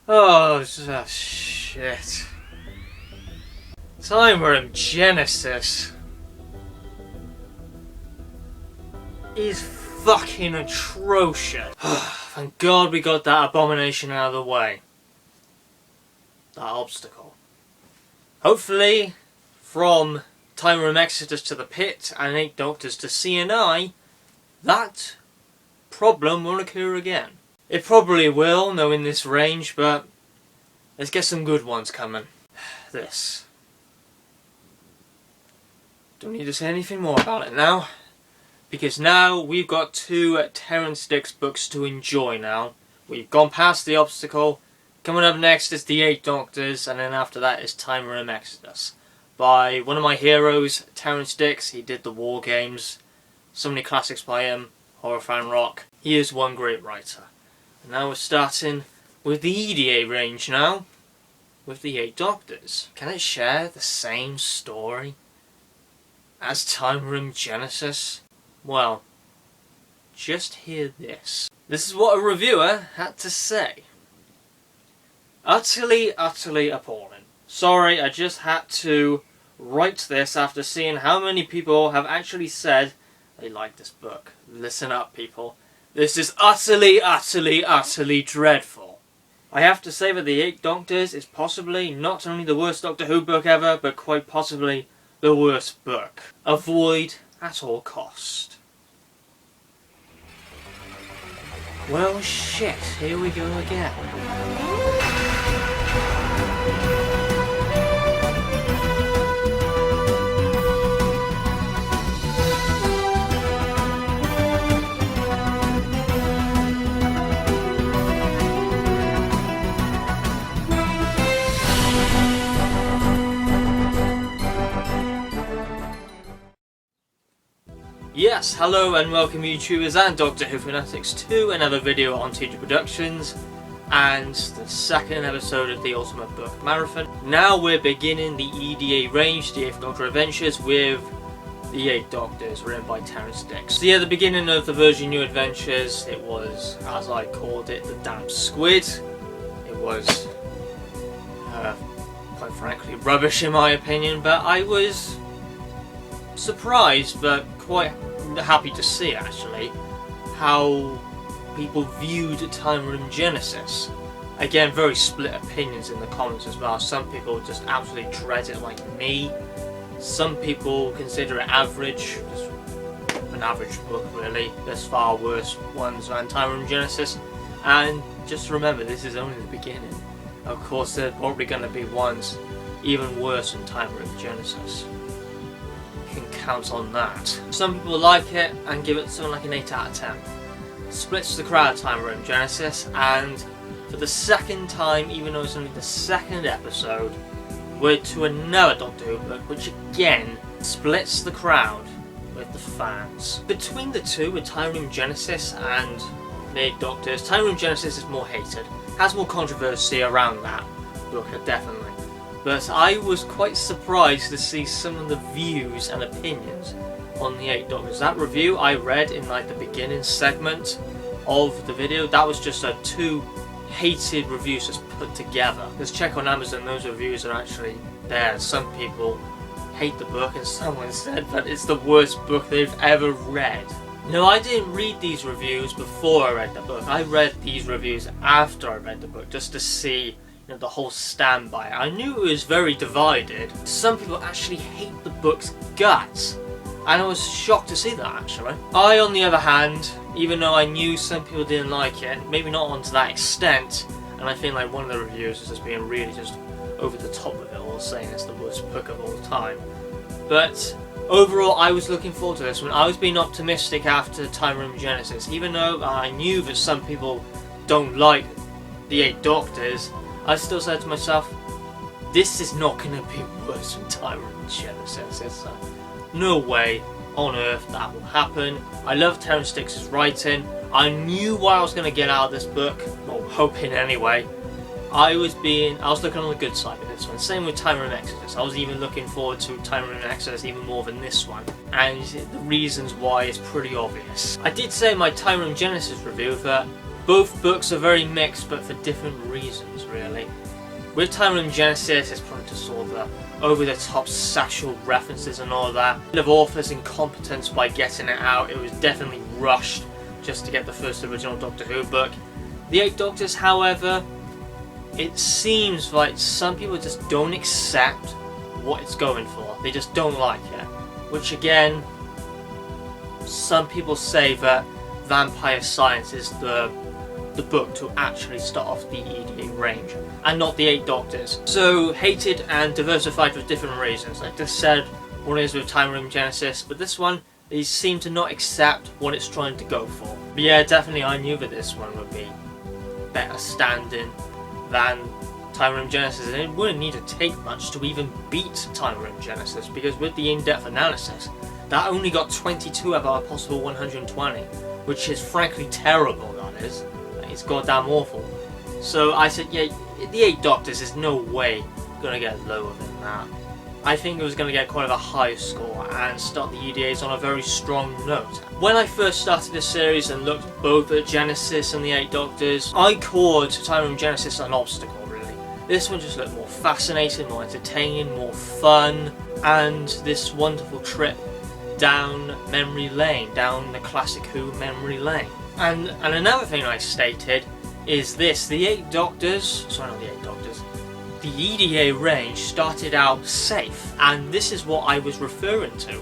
Oh, shit. Time Room Genesis is fucking atrocious. Thank God we got that abomination out of the way. That obstacle. Hopefully, from Time Room Exodus to the Pit and 8 Doctors to CNI, that problem won't occur again. It probably will, knowing this range, but let's get some good ones coming. This. Don't need to say anything more about it now, because now we've got 2 Terrance Dicks books to enjoy now. We've gone past the obstacle. Coming up next is the 8 Doctors, and then after that is Time Room Exodus. By one of my heroes, Terrance Dicks. He did the War Games. So many classics by him. Horror Fan Rock. He is one great writer. And now we're starting with the EDA range now. With the 8 Doctors. Can it share the same story as Time Room Genesis? Well, just hear this. This is what a reviewer had to say. Utterly, utterly appalling. Sorry, I just had to write this after seeing how many people have actually said they like this book. Listen up, people. This is utterly, utterly, utterly dreadful. I have to say that the 8 Doctors is possibly not only the worst Doctor Who book ever, but quite possibly the worst book. Avoid at all cost. Well, shit, here we go again. Yes, hello and welcome YouTubers and Doctor Who fanatics to another video on TG Productions and the second episode of the Ultimate Book Marathon. Now we're beginning the EDA range, the 8th Doctor Adventures, with the 8 Doctors, written by Terrance Dicks. So yeah, the beginning of the Virgin New Adventures, it was, as I called it, the damn squid. It was, quite frankly, rubbish in my opinion, but I was surprised, but quite happy to see actually how people viewed Time Room Genesis. Again, very split opinions in the comments as well. Some people just absolutely dread it like me. Some people consider it average, just an average book really. There's far worse ones than Time Room Genesis. And just remember, this is only the beginning. Of course, there's probably going to be ones even worse than Time Room Genesis. Can count on that. Some people like it and give it something like an 8 out of 10. Splits the crowd, Time Room Genesis, and for the second time, even though it's only the second episode, we're to another Doctor Who book, which again splits the crowd with the fans. Between the two, with Time Room Genesis and the 8 Doctors, Time Room Genesis is more hated, has more controversy around that book, definitely. But I was quite surprised to see some of the views and opinions on the 8 Doctors. That review I read in like the beginning segment of the video, that was just 2 hated reviews just put together. Just check on Amazon, those reviews are actually there. Some people hate the book and someone said that it's the worst book they've ever read. No, I didn't read these reviews before I read the book. I read these reviews after I read the book just to see the whole standby. I knew it was very divided. Some people actually hate the book's guts, and I was shocked to see that actually. I, on the other hand, even though I knew some people didn't like it, maybe not on to that extent, and I think like one of the reviews is just being really just over the top of it all, saying it's the worst book of all time. But overall, I was looking forward to this one. I was being optimistic after Time Room Genesis, even though I knew that some people don't like the 8 Doctors. I still said to myself, this is not going to be worse than Time Room Genesis. It's no way on earth that will happen. I love Terrance Dicks' writing. I knew what I was going to get out of this book, well, hoping anyway. I was looking on the good side of this one. Same with Time Room Exodus. I was even looking forward to Time Room Exodus even more than this one. And the reasons why is pretty obvious. I did say in my Time Room Genesis review that Both books are very mixed, but for different reasons, really. With Time Rhythm Genesis, it's probably just all the over-the-top sexual references and all that. The author's incompetence by getting it out, it was definitely rushed just to get the first original Doctor Who book. The Eight Doctors, however, it seems like some people just don't accept what it's going for. They just don't like it. Which again, some people say that Vampire Science is the book to actually start off the EDA range, and not the Eight Doctors. So hated and diversified for different reasons. Like I just said, one is with Time Rhythm Genesis, but this one, they seem to not accept what it's trying to go for. But yeah, definitely I knew that this one would be better standing than Time Rhythm Genesis, and it wouldn't need to take much to even beat Time Rhythm Genesis, because with the in-depth analysis, that only got 22 out of a possible 120, which is frankly terrible, that is. It's goddamn awful. So I said, yeah, the Eight Doctors is no way gonna get lower than that. I think it was gonna get quite a high score and start the EDAs on a very strong note. When I first started this series and looked both at Genesis and the Eight Doctors, I called Time Rhythm Genesis an obstacle, really. This one just looked more fascinating, more entertaining, more fun, and this wonderful trip down memory lane, down the classic Who memory lane. And another thing I stated is this: the Eight Doctors, sorry, not the Eight Doctors, the EDA range started out safe, and this is what I was referring to,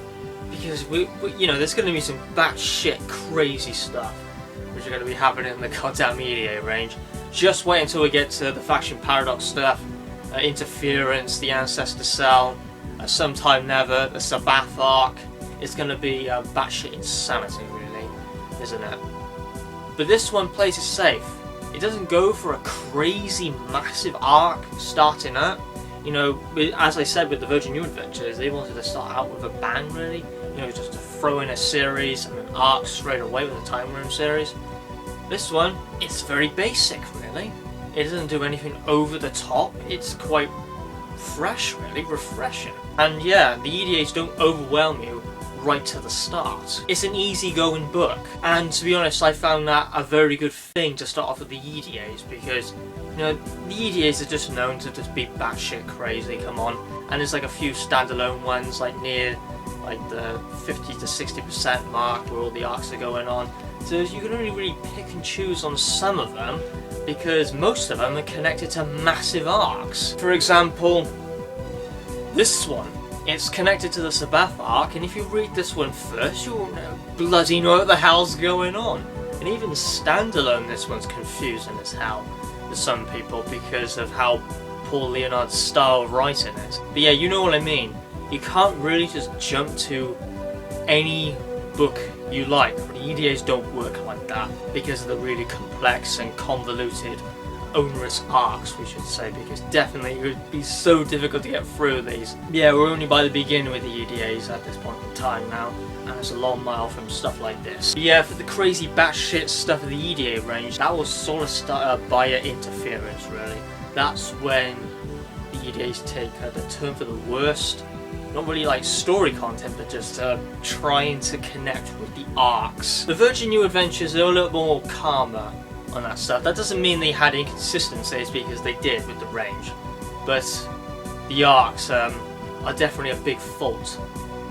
because we you know, there's going to be some batshit crazy stuff which are going to be happening in the goddamn EDA range. Just wait until we get to the Faction Paradox stuff, Interference, the Ancestor Cell, Sometime Never, the Sabbath arc. It's going to be batshit insanity, really, isn't it? But this one plays it safe. It doesn't go for a crazy, massive arc starting out. You know, as I said with the Virgin New Adventures, they wanted to start out with a bang, really. You know, just to throw in a series and an arc straight away with the Time Room series. This one, it's very basic, really. It doesn't do anything over the top. It's quite fresh, really, refreshing. And yeah, the EDAs don't overwhelm you right to the start. It's an easygoing book, and to be honest, I found that a very good thing to start off with the EDAs, because, you know, the EDAs are just known to just be batshit crazy, come on, and there's like a few standalone ones like near like the 50 to 60% mark where all the arcs are going on, so you can only really pick and choose on some of them, because most of them are connected to massive arcs. For example, this one, it's connected to the Sabbath arc, and if you read this one first, you'll bloody know what the hell's going on. And even standalone, this one's confusing as hell to some people because of how Paul Leonard's style of writing is. But yeah, you know what I mean. You can't really just jump to any book you like. The EDAs don't work like that because of the really complex and convoluted, onerous arcs, we should say, because definitely it would be so difficult to get through these. Yeah, we're only by the beginning with the EDAs at this point in time now, and it's a long mile from stuff like this. But yeah, for the crazy batshit stuff of the EDA range, that was sort of started by Interference, really. That's when the EDAs take the turn for the worst. Not really like story content, but just trying to connect with the arcs. The Virgin New Adventures are a little more calmer on that stuff. That doesn't mean they had inconsistencies, because they did with the range, but the arcs are definitely a big fault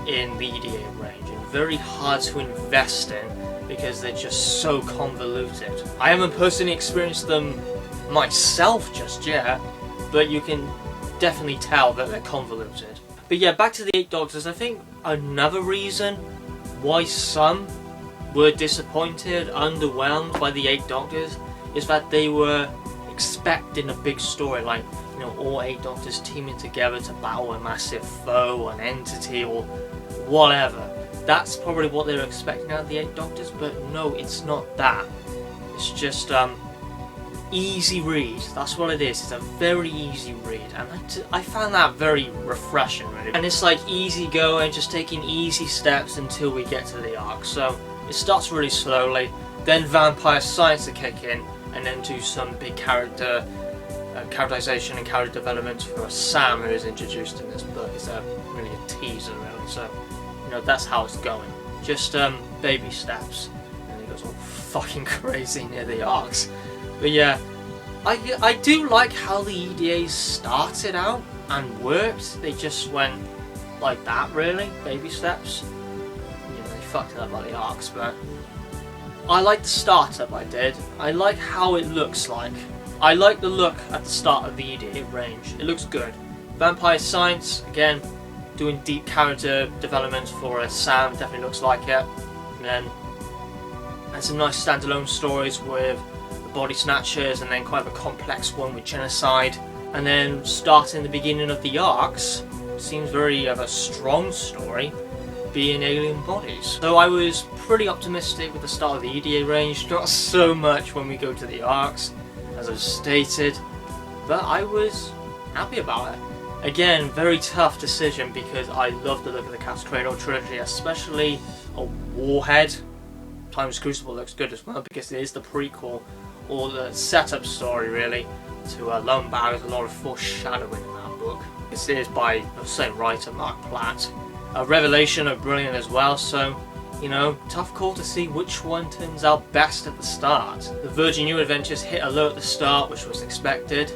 in the EDA range, and very hard to invest in because they're just so convoluted. I haven't personally experienced them myself just yet, but you can definitely tell that they're convoluted. But yeah, back to the Eight Doctors. I think another reason why some were disappointed, underwhelmed by the Eight Doctors is that they were expecting a big story, like, you know, all Eight Doctors teaming together to battle a massive foe, an entity, or whatever. That's probably what they were expecting out of the Eight Doctors, but no, it's not that. It's just easy read. That's what it is. It's a very easy read, and I found that very refreshing, really. And it's like easy going, just taking easy steps until we get to the arc. So it starts really slowly, then Vampire Science to kick in, and then do some big character characterization and character development for Sam, who is introduced in this book. It's really a teaser, really. So, you know, that's how it's going. Just baby steps, and you goes all fucking crazy near the arcs. But yeah, I do like how the EDA started out and worked. They just went like that, really, baby steps. You know, they fucked it up like the arcs, but I like the startup. I like how it looks like. I like the look at the start of the EDA range. It looks good. Vampire Science, again, doing deep character development for Sam, definitely looks like it. And then and some nice standalone stories with the Body Snatchers, and then quite a complex one with Genocide. And then starting the beginning of the arcs, seems very of a strong story, being Alien Bodies. So I was pretty optimistic with the start of the EDA range, not so much when we go to the arcs, as I've stated, but I was happy about it. Again, very tough decision because I love the look of the Cat's Cradle trilogy, especially a Warhead. Time's Crucible looks good as well because it is the prequel, or the setup story really, to Lone Bow. There's a lot of foreshadowing in that book. This is by the same writer, Mark Platt. Revelation are brilliant as well, so, you know, tough call to see which one turns out best at the start. The Virgin New Adventures hit a low at the start, which was expected.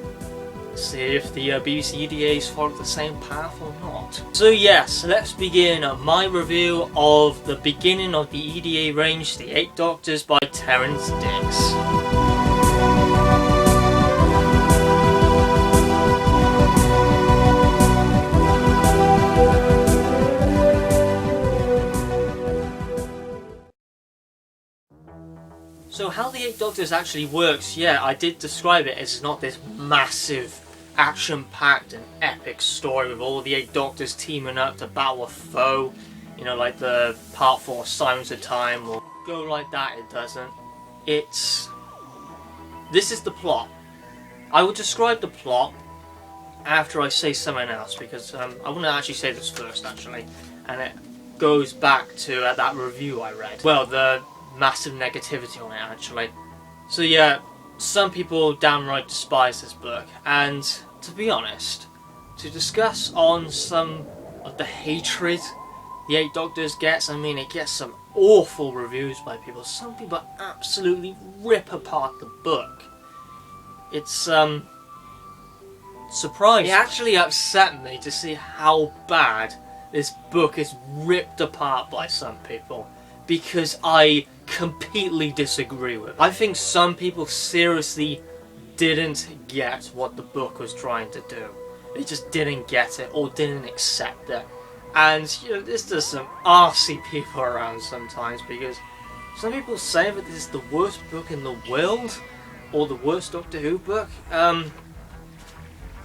See if the BBC EDAs follow the same path or not. So yes, let's begin my review of the beginning of the EDA range, The Eight Doctors by Terrance Dicks. So how the Eight Doctors actually works, yeah, I did describe it as not this massive action-packed and epic story with all the Eight Doctors teaming up to battle a foe, you know, like the Part 4 Silence of Time, or go like that. It doesn't. This is the plot. I will describe the plot after I say something else, because I want to actually say this first, actually, and it goes back to that review I read. Well, the massive negativity on it, actually. So yeah, some people downright despise this book, and to be honest, to discuss on some of the hatred the Eight Doctors gets, I mean, it gets some awful reviews by people. Some people absolutely rip apart the book. It's surprising. It actually upset me to see how bad this book is ripped apart by some people, because I completely disagree with it. I think some people seriously didn't get what the book was trying to do. They just didn't get it, or didn't accept it. And, you know, there's just some arsey people around sometimes, because some people say that this is the worst book in the world, or the worst Doctor Who book.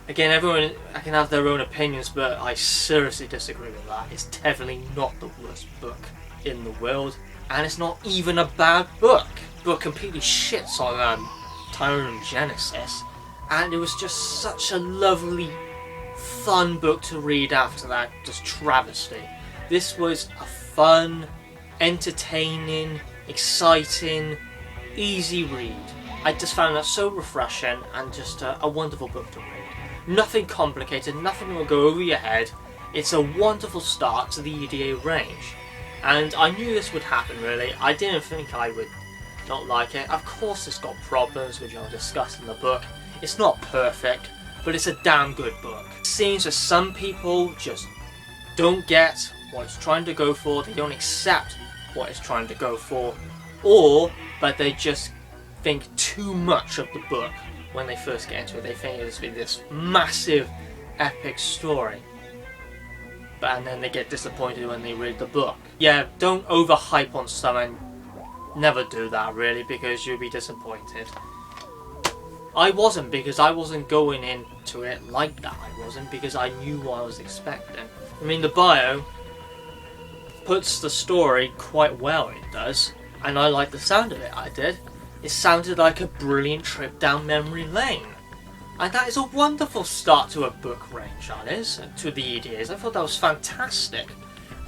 Again, everyone can have their own opinions, but I seriously disagree with that. It's definitely not the worst book in the world, and it's not even a bad book. The book completely shits on Tyrone Genesis, and it was just such a lovely, fun book to read after that just travesty. This was a fun, entertaining, exciting, easy read. I just found that so refreshing, and just a wonderful book to read. Nothing complicated, nothing that will go over your head. It's a wonderful start to the EDA range. And I knew this would happen, really. I didn't think I would not like it. Of course it's got problems, which I'll discuss in the book. It's not perfect, but it's a damn good book. It seems that some people just don't get what it's trying to go for, they don't accept what it's trying to go for, or but they just think too much of the book when they first get into it. They think it's been this massive, epic story. And then they get disappointed when they read the book. Yeah, don't overhype on something. Never do that, really, because you'll be disappointed. I wasn't, because I wasn't going into it like that. I wasn't, because I knew what I was expecting. I mean, the bio puts the story quite well, it does. And I like the sound of it, I did. It sounded like a brilliant trip down memory lane. And that is a wonderful start to a book range, that is, to the EDAs. I thought that was fantastic.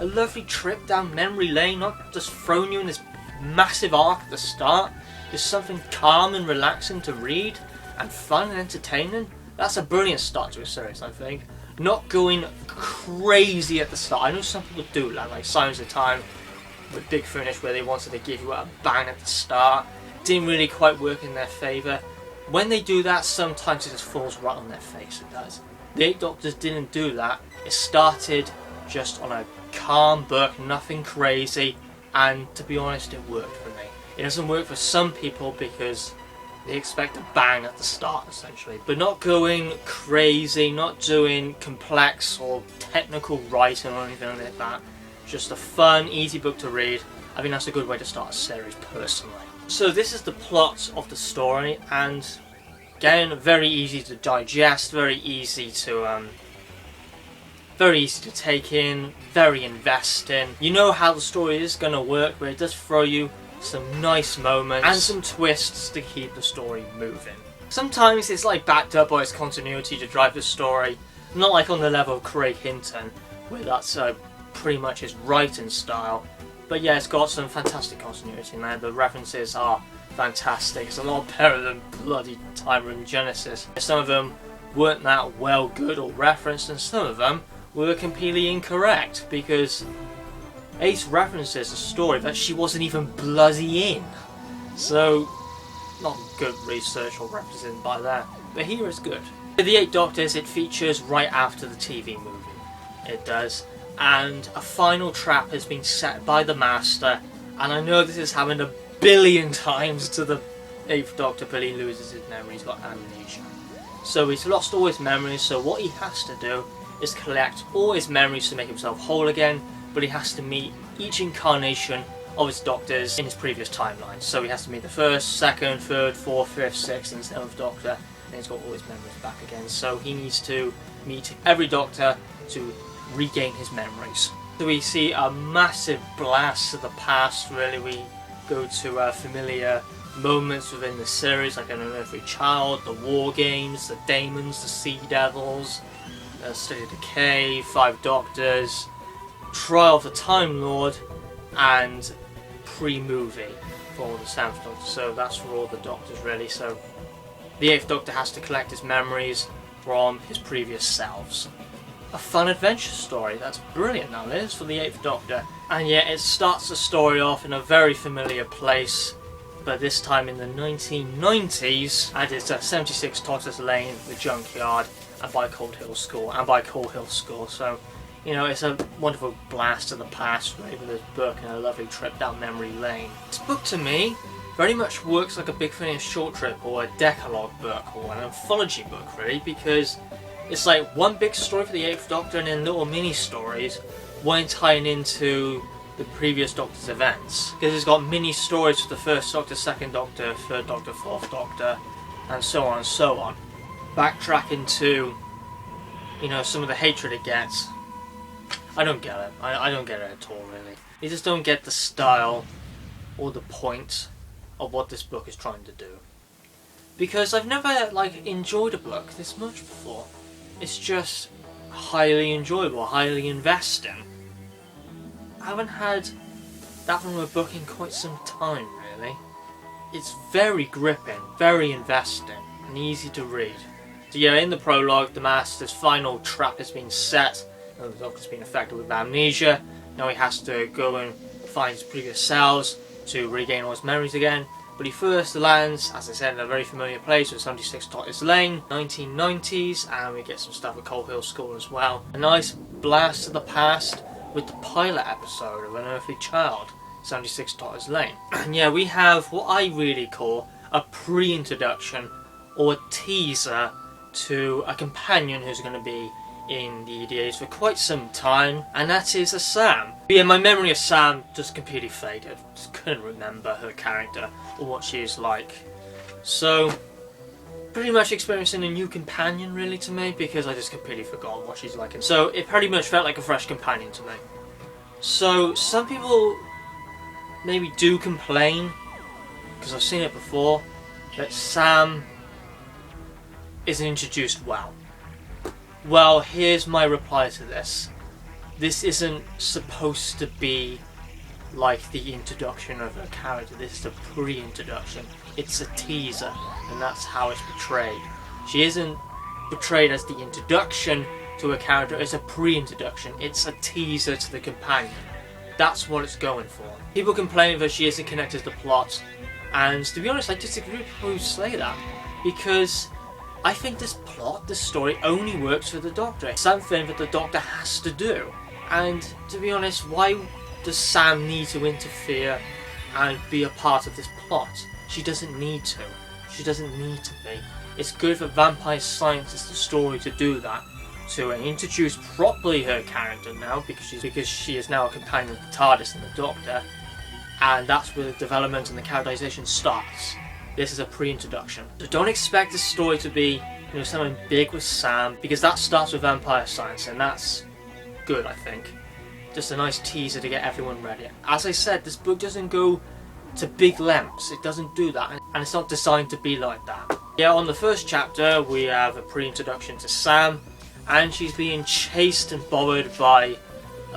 A lovely trip down memory lane, not just throwing you in this massive arc at the start. Just something calm and relaxing to read, and fun and entertaining. That's a brilliant start to a series, I think. Not going crazy at the start. I know some people do, like Silence of Time. with Big Finish, where they wanted to give you a bang at the start. Didn't really quite work in their favour. When they do that, sometimes it just falls right on their face, it does. The Eight Doctors didn't do that. It started just on a calm book, nothing crazy, and to be honest, it worked for me. It doesn't work for some people because they expect a bang at the start, essentially. But not going crazy, not doing complex or technical writing or anything like that. Just a fun, easy book to read. I think that's a good way to start a series, personally. So this is the plot of the story, and again, very easy to digest, very easy to take in, very investing. You know how the story is going to work, but it does throw you some nice moments and some twists to keep the story moving. Sometimes it's like backed up by its continuity to drive the story, not like on the level of Craig Hinton, where that's pretty much his writing style. But yeah, it's got some fantastic continuity in there. The references are fantastic. It's a lot better than bloody Time Room Genesis. Some of them weren't that well good or referenced, and some of them were completely incorrect because Ace references a story that she wasn't even bloody in. So, not good research or representation by that. But here it's good. The Eight Doctors, it features right after the TV movie. It does. And a final trap has been set by the Master, and I know this has happened a billion times to the Eighth Doctor, but he loses his memory. He's got amnesia. So he's lost all his memories, so what he has to do is collect all his memories to make himself whole again, but he has to meet each incarnation of his Doctors in his previous timeline. So he has to meet the first, second, third, fourth, fifth, sixth, and seventh Doctor, and he's got all his memories back again. So he needs to meet every Doctor to regain his memories. So we see a massive blast to the past, really. We go to familiar moments within the series, like An Unearthly Child, the War Games, the Daemons, the Sea Devils, State of Decay, Five Doctors, Trial of the Time Lord, and pre-movie for the Seventh Doctor. So that's for all the Doctors, really. So the Eighth Doctor has to collect his memories from his previous selves. A fun adventure story. That's brilliant now, it is, for the Eighth Doctor. And yet it starts the story off in a very familiar place, but this time in the 1990s, and it's 76 Totter's Lane, the Junkyard, and by Cold Hill School. So, you know, it's a wonderful blast to the past, really, with this book and a lovely trip down memory lane. This book, to me, very much works like a Big Finish short trip, or a decalogue book, or an anthology book, really, because it's like one big story for the Eighth Doctor and then little mini-stories, one tying into the previous Doctor's events. Because it's got mini-stories for the First Doctor, Second Doctor, Third Doctor, Fourth Doctor, and so on and so on. Backtracking to, you know, some of the hatred it gets. I don't get it. I don't get it at all, really. You just don't get the style or the point of what this book is trying to do. Because I've never, like, enjoyed a book this much before. It's just highly enjoyable, highly investing. I haven't had that from a book in quite some time, really. It's very gripping, very investing, and easy to read. So yeah, in the prologue, the Master's final trap has been set, and the Doctor's been affected with amnesia. Now he has to go and find his previous selves to regain all his memories again. But he first lands, as I said, in a very familiar place with 76 Totter's Lane, 1990s, and we get some stuff at Cold Hill School as well. A nice blast to the past with the pilot episode of An Unearthly Child, 76 Totter's Lane. And yeah, we have what I really call a pre-introduction or a teaser to a companion who's going to be in the EDAs for quite some time, and that is a Sam. But yeah, my memory of Sam just completely faded. Just couldn't remember her character or what she is like. So, pretty much experiencing a new companion, really, to me, because I just completely forgot what she's like. And so it pretty much felt like a fresh companion to me. So some people maybe do complain, because I've seen it before, that Sam isn't introduced well. Well, here's my reply to this. This isn't supposed to be like the introduction of a character. This is a pre-introduction. It's a teaser, and that's how it's portrayed. She isn't portrayed as the introduction to a character, it's a pre-introduction. It's a teaser to the companion. that's what it's going for. People complain that she isn't connected to the plot, and to be honest, I disagree with people who say that, because I think this plot, this story, only works for the Doctor. It's something that the Doctor has to do. And to be honest, why does Sam need to interfere and be a part of this plot? She doesn't need to. She doesn't need to be. It's good for Vampire Science as the story to do that. To introduce properly her character now, because she is now a companion of the TARDIS and the Doctor. And that's where the development and the characterization starts. This is a pre-introduction. So don't expect the story to be, something big with Sam, because that starts with Vampire Science, and that's good, I think. Just a nice teaser to get everyone ready. As I said, this book doesn't go to big lengths. It doesn't do that, and it's not designed to be like that. Yeah, on the first chapter, we have a pre-introduction to Sam, and she's being chased and bothered by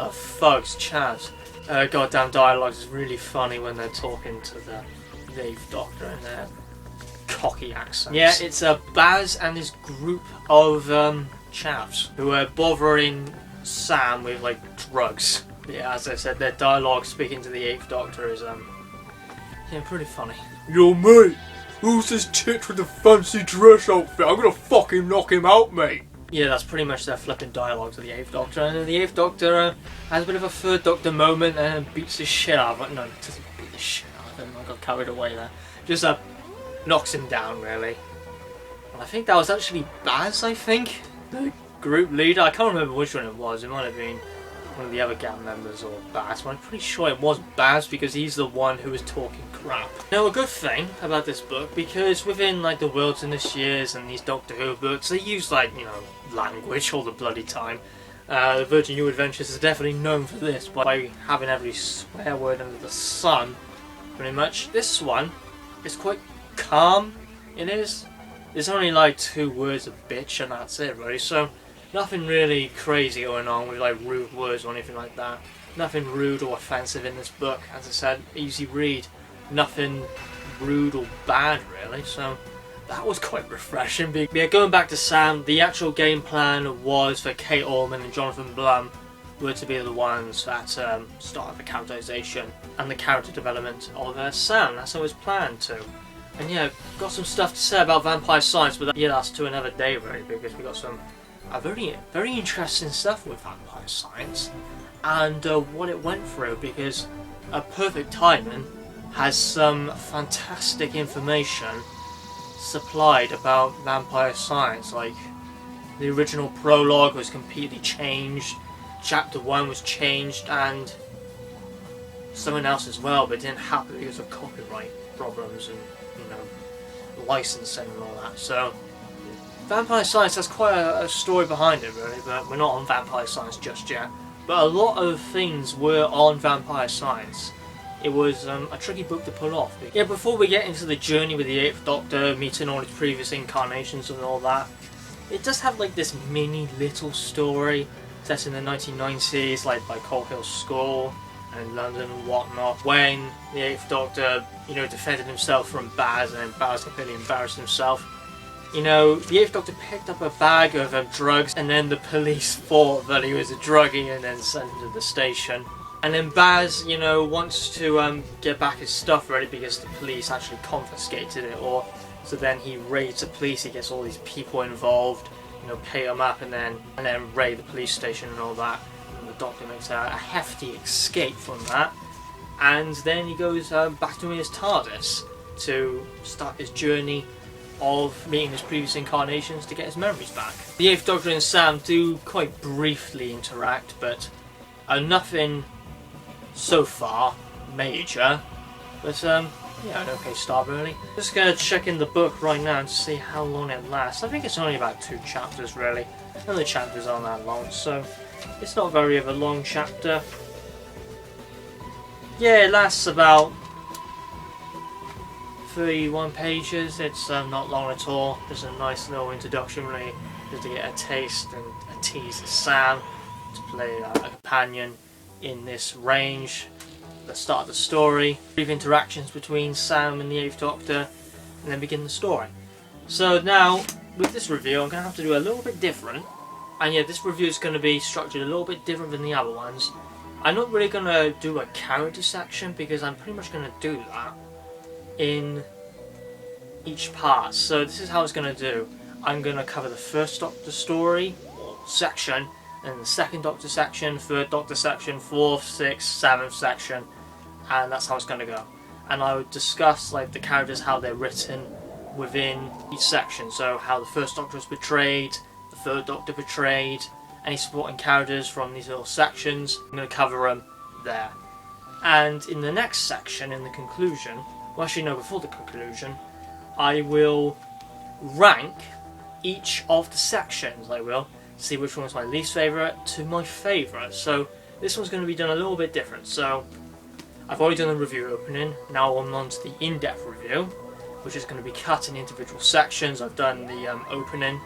thugs, chavs. Goddamn dialogue is really funny when they're talking to the 8th Doctor in their cocky accents. Yeah, it's Baz and his group of chavs who are bothering Sam with drugs. Yeah, as I said, their dialogue speaking to the 8th Doctor is pretty funny. Yo mate, who's this tit with the fancy dress outfit? I'm gonna fucking knock him out, mate. Yeah, that's pretty much their flipping dialogue to the 8th Doctor, and then the 8th Doctor has a bit of a 3rd Doctor moment and beats the shit out of it. No, he doesn't beat the shit out of him, I got carried away there. Just knocks him down, really. And I think that was actually Baz, the group leader. I can't remember which one it was. It might have been one of the other gang members or Baz, but I'm pretty sure it was Baz because he's the one who was talking crap. Now, a good thing about this book, because within the Wilderness Years and these Doctor Who books, they use language all the bloody time. The Virgin New Adventures is definitely known for this, by having every swear word under the sun, pretty much. This one is quite calm. It is. There's only 2 words of bitch and that's it, really. So nothing really crazy going on with rude words or anything like that. Nothing rude or offensive in this book. As I said, easy read. Nothing rude or bad, really. So that was quite refreshing. Yeah, going back to Sam, the actual game plan was for Kate Orman and Jonathan Blum were to be the ones that started the characterization and the character development of Sam. That's how it was planned to. And yeah, got some stuff to say about Vampire Science, but that's to another day, really, because we got some very, very interesting stuff with Vampire Science and what it went through, because Perfect Timing has some fantastic information supplied about Vampire Science. The original prologue was completely changed, chapter 1 was changed, and something else as well, but it didn't happen because of copyright problems and licensing and all that. So Vampire Science has quite a story behind it, really, but we're not on Vampire Science just yet. But a lot of things were on Vampire Science. It was a tricky book to pull off. Yeah, before we get into the journey with the 8th Doctor, meeting all his previous incarnations and all that, it does have this mini little story set in the 1990s, by Coal Hill School and in London and whatnot, when the 8th Doctor, defended himself from Baz, and then Baz completely embarrassed himself. The 8th Doctor picked up a bag of drugs, and then the police thought that he was a druggie and then sent him to the station. And then Baz, wants to get back his stuff ready because the police actually confiscated it, so then he raids the police, he gets all these people involved, pay them up, and then raid the police station and all that. And the Doctor makes a hefty escape from that. And then he goes back to his TARDIS to start his journey of meeting his previous incarnations to get his memories back. The 8th Doctor and Sam do quite briefly interact, but nothing so far major. But an okay start, really. Just gonna check in the book right now to see how long it lasts. I think it's only about 2 chapters, really. And the chapters aren't that long, so it's not very of a long chapter. Yeah, it lasts about 31 pages. It's not long at all. Just a nice little introduction, really, just to get a taste and a tease of Sam, to play a companion in this range. The start of the story, brief interactions between Sam and the 8th Doctor, and then begin the story. So now, with this review, I'm going to have to do a little bit different. And yeah, this review is going to be structured a little bit different than the other ones. I'm not really going to do a character section because I'm pretty much going to do that in each part. So this is how it's going to do. I'm going to cover the first Doctor story or section, and the second Doctor section, third Doctor section, fourth, sixth, seventh section, and that's how it's going to go. And I would discuss like the characters, how they're written within each section. So how the first Doctor was portrayed, the third Doctor portrayed, any supporting characters from these little sections. I'm going to cover them there. And in the next section, in the conclusion, well actually no, before the conclusion, I will rank each of the sections. I will see which one was my least favourite to my favourite. So this one's going to be done a little bit different. So I've already done the review opening, now I'm on to the in-depth review, which is going to be cut in individual sections. I've done the opening,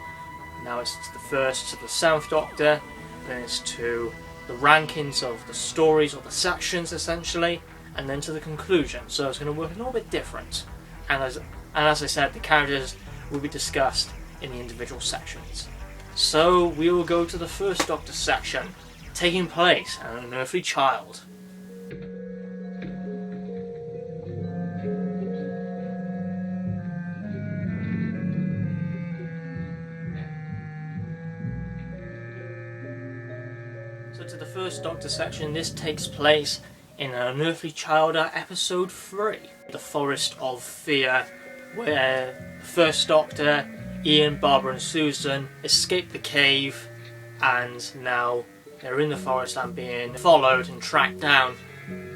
now it's to the first to the 7th Doctor, then it's to the rankings of the stories or the sections essentially, and then to the conclusion. So it's going to work a little bit different. And as I said, the characters will be discussed in the individual sections. So we will go to the first Doctor section, taking place on an unearthly child. So to the first Doctor section, this takes place in An Unearthly Child, episode 3, The Forest of Fear, where the first Doctor, Ian, Barbara and Susan escape the cave, and now they're in the forest and being followed and tracked down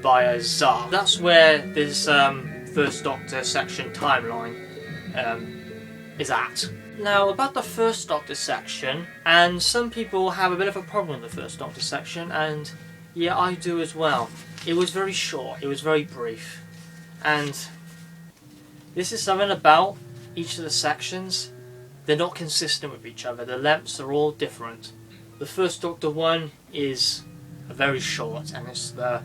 by a Tsar. That's where this first Doctor section timeline is at. Now about the first Doctor section, and some people have a bit of a problem with the first Doctor section, and yeah, I do as well. It was very short, it was very brief, and this is something about each of the sections. They're not consistent with each other, the lengths are all different. The first Doctor one is very short, and it's the...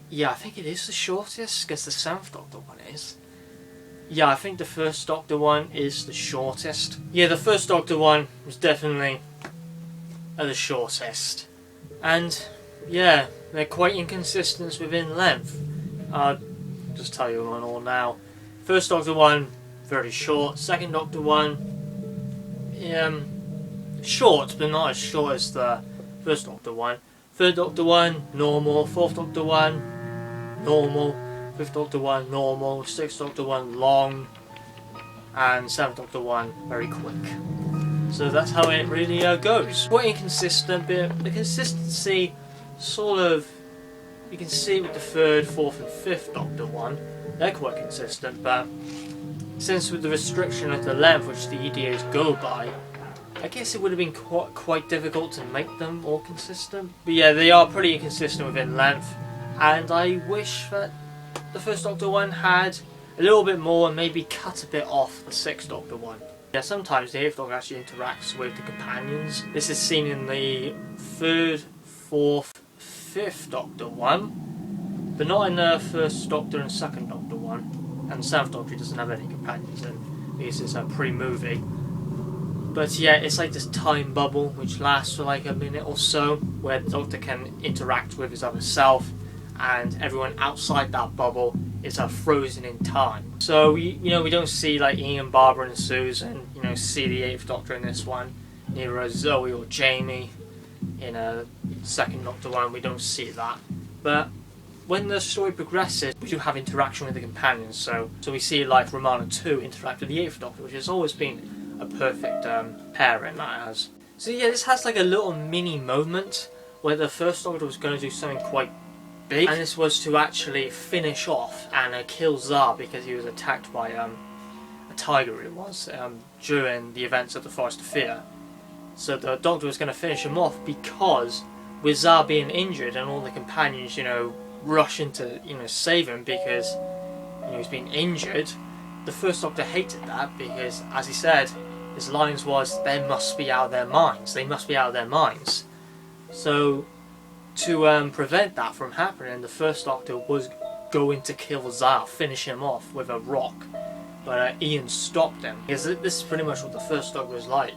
yeah, I think it is the shortest, because the 7th Doctor one is. Yeah, I think the first Doctor one is the shortest. Yeah, the first Doctor one was definitely the shortest. And yeah, they're quite inconsistent within length. I'll just tell you one all now. First Doctor one, very short. Second Doctor one, short, but not as short as the first Doctor one. Third Doctor one, normal. Fourth Doctor one, normal. Fifth Doctor one, normal. Sixth Doctor one, long. And 7th Doctor one, very quick. So that's how it really goes. Quite inconsistent, but the consistency sort of, you can see with the 3rd, 4th and 5th Doctor one, they're quite consistent, but since with the restriction of the length which the EDAs go by, I guess it would have been quite difficult to make them all consistent. But yeah, they are pretty inconsistent within length, and I wish that the first Doctor one had a little bit more and maybe cut a bit off the 6th Doctor one. Yeah, sometimes the 8th Doctor actually interacts with the companions. This is seen in the 3rd, 4th, 5th Doctor one, but not in the 1st Doctor and 2nd Doctor one. And the 7th Doctor doesn't have any companions in, because it's a pre-movie. But yeah, it's like this time bubble which lasts for like a minute or so, where the Doctor can interact with his other self, and everyone outside that bubble is frozen in time. So we don't see like Ian, Barbara and Susan, see the 8th Doctor in this one. Neither are Zoe or Jamie in a 2nd Doctor one. We don't see that. But when the story progresses, we do have interaction with the companions. So we see like Romana 2 interact with the 8th Doctor, which has always been a perfect pairing that has. So yeah, this has like a little mini moment where the first Doctor was going to do something quite big, and this was to actually finish off and kill Tsar because he was attacked by a tiger, it was, during the events of the Forest of Fear. So the Doctor was going to finish him off because with Tsar being injured and all the companions, rush in to save him because he's been injured, the first Doctor hated that because, as he said, his lines was, they must be out of their minds, they must be out of their minds. So to prevent that from happening, the first Doctor was going to kill Tsar, finish him off with a rock, but Ian stopped him, because this is pretty much what the first Doctor was like,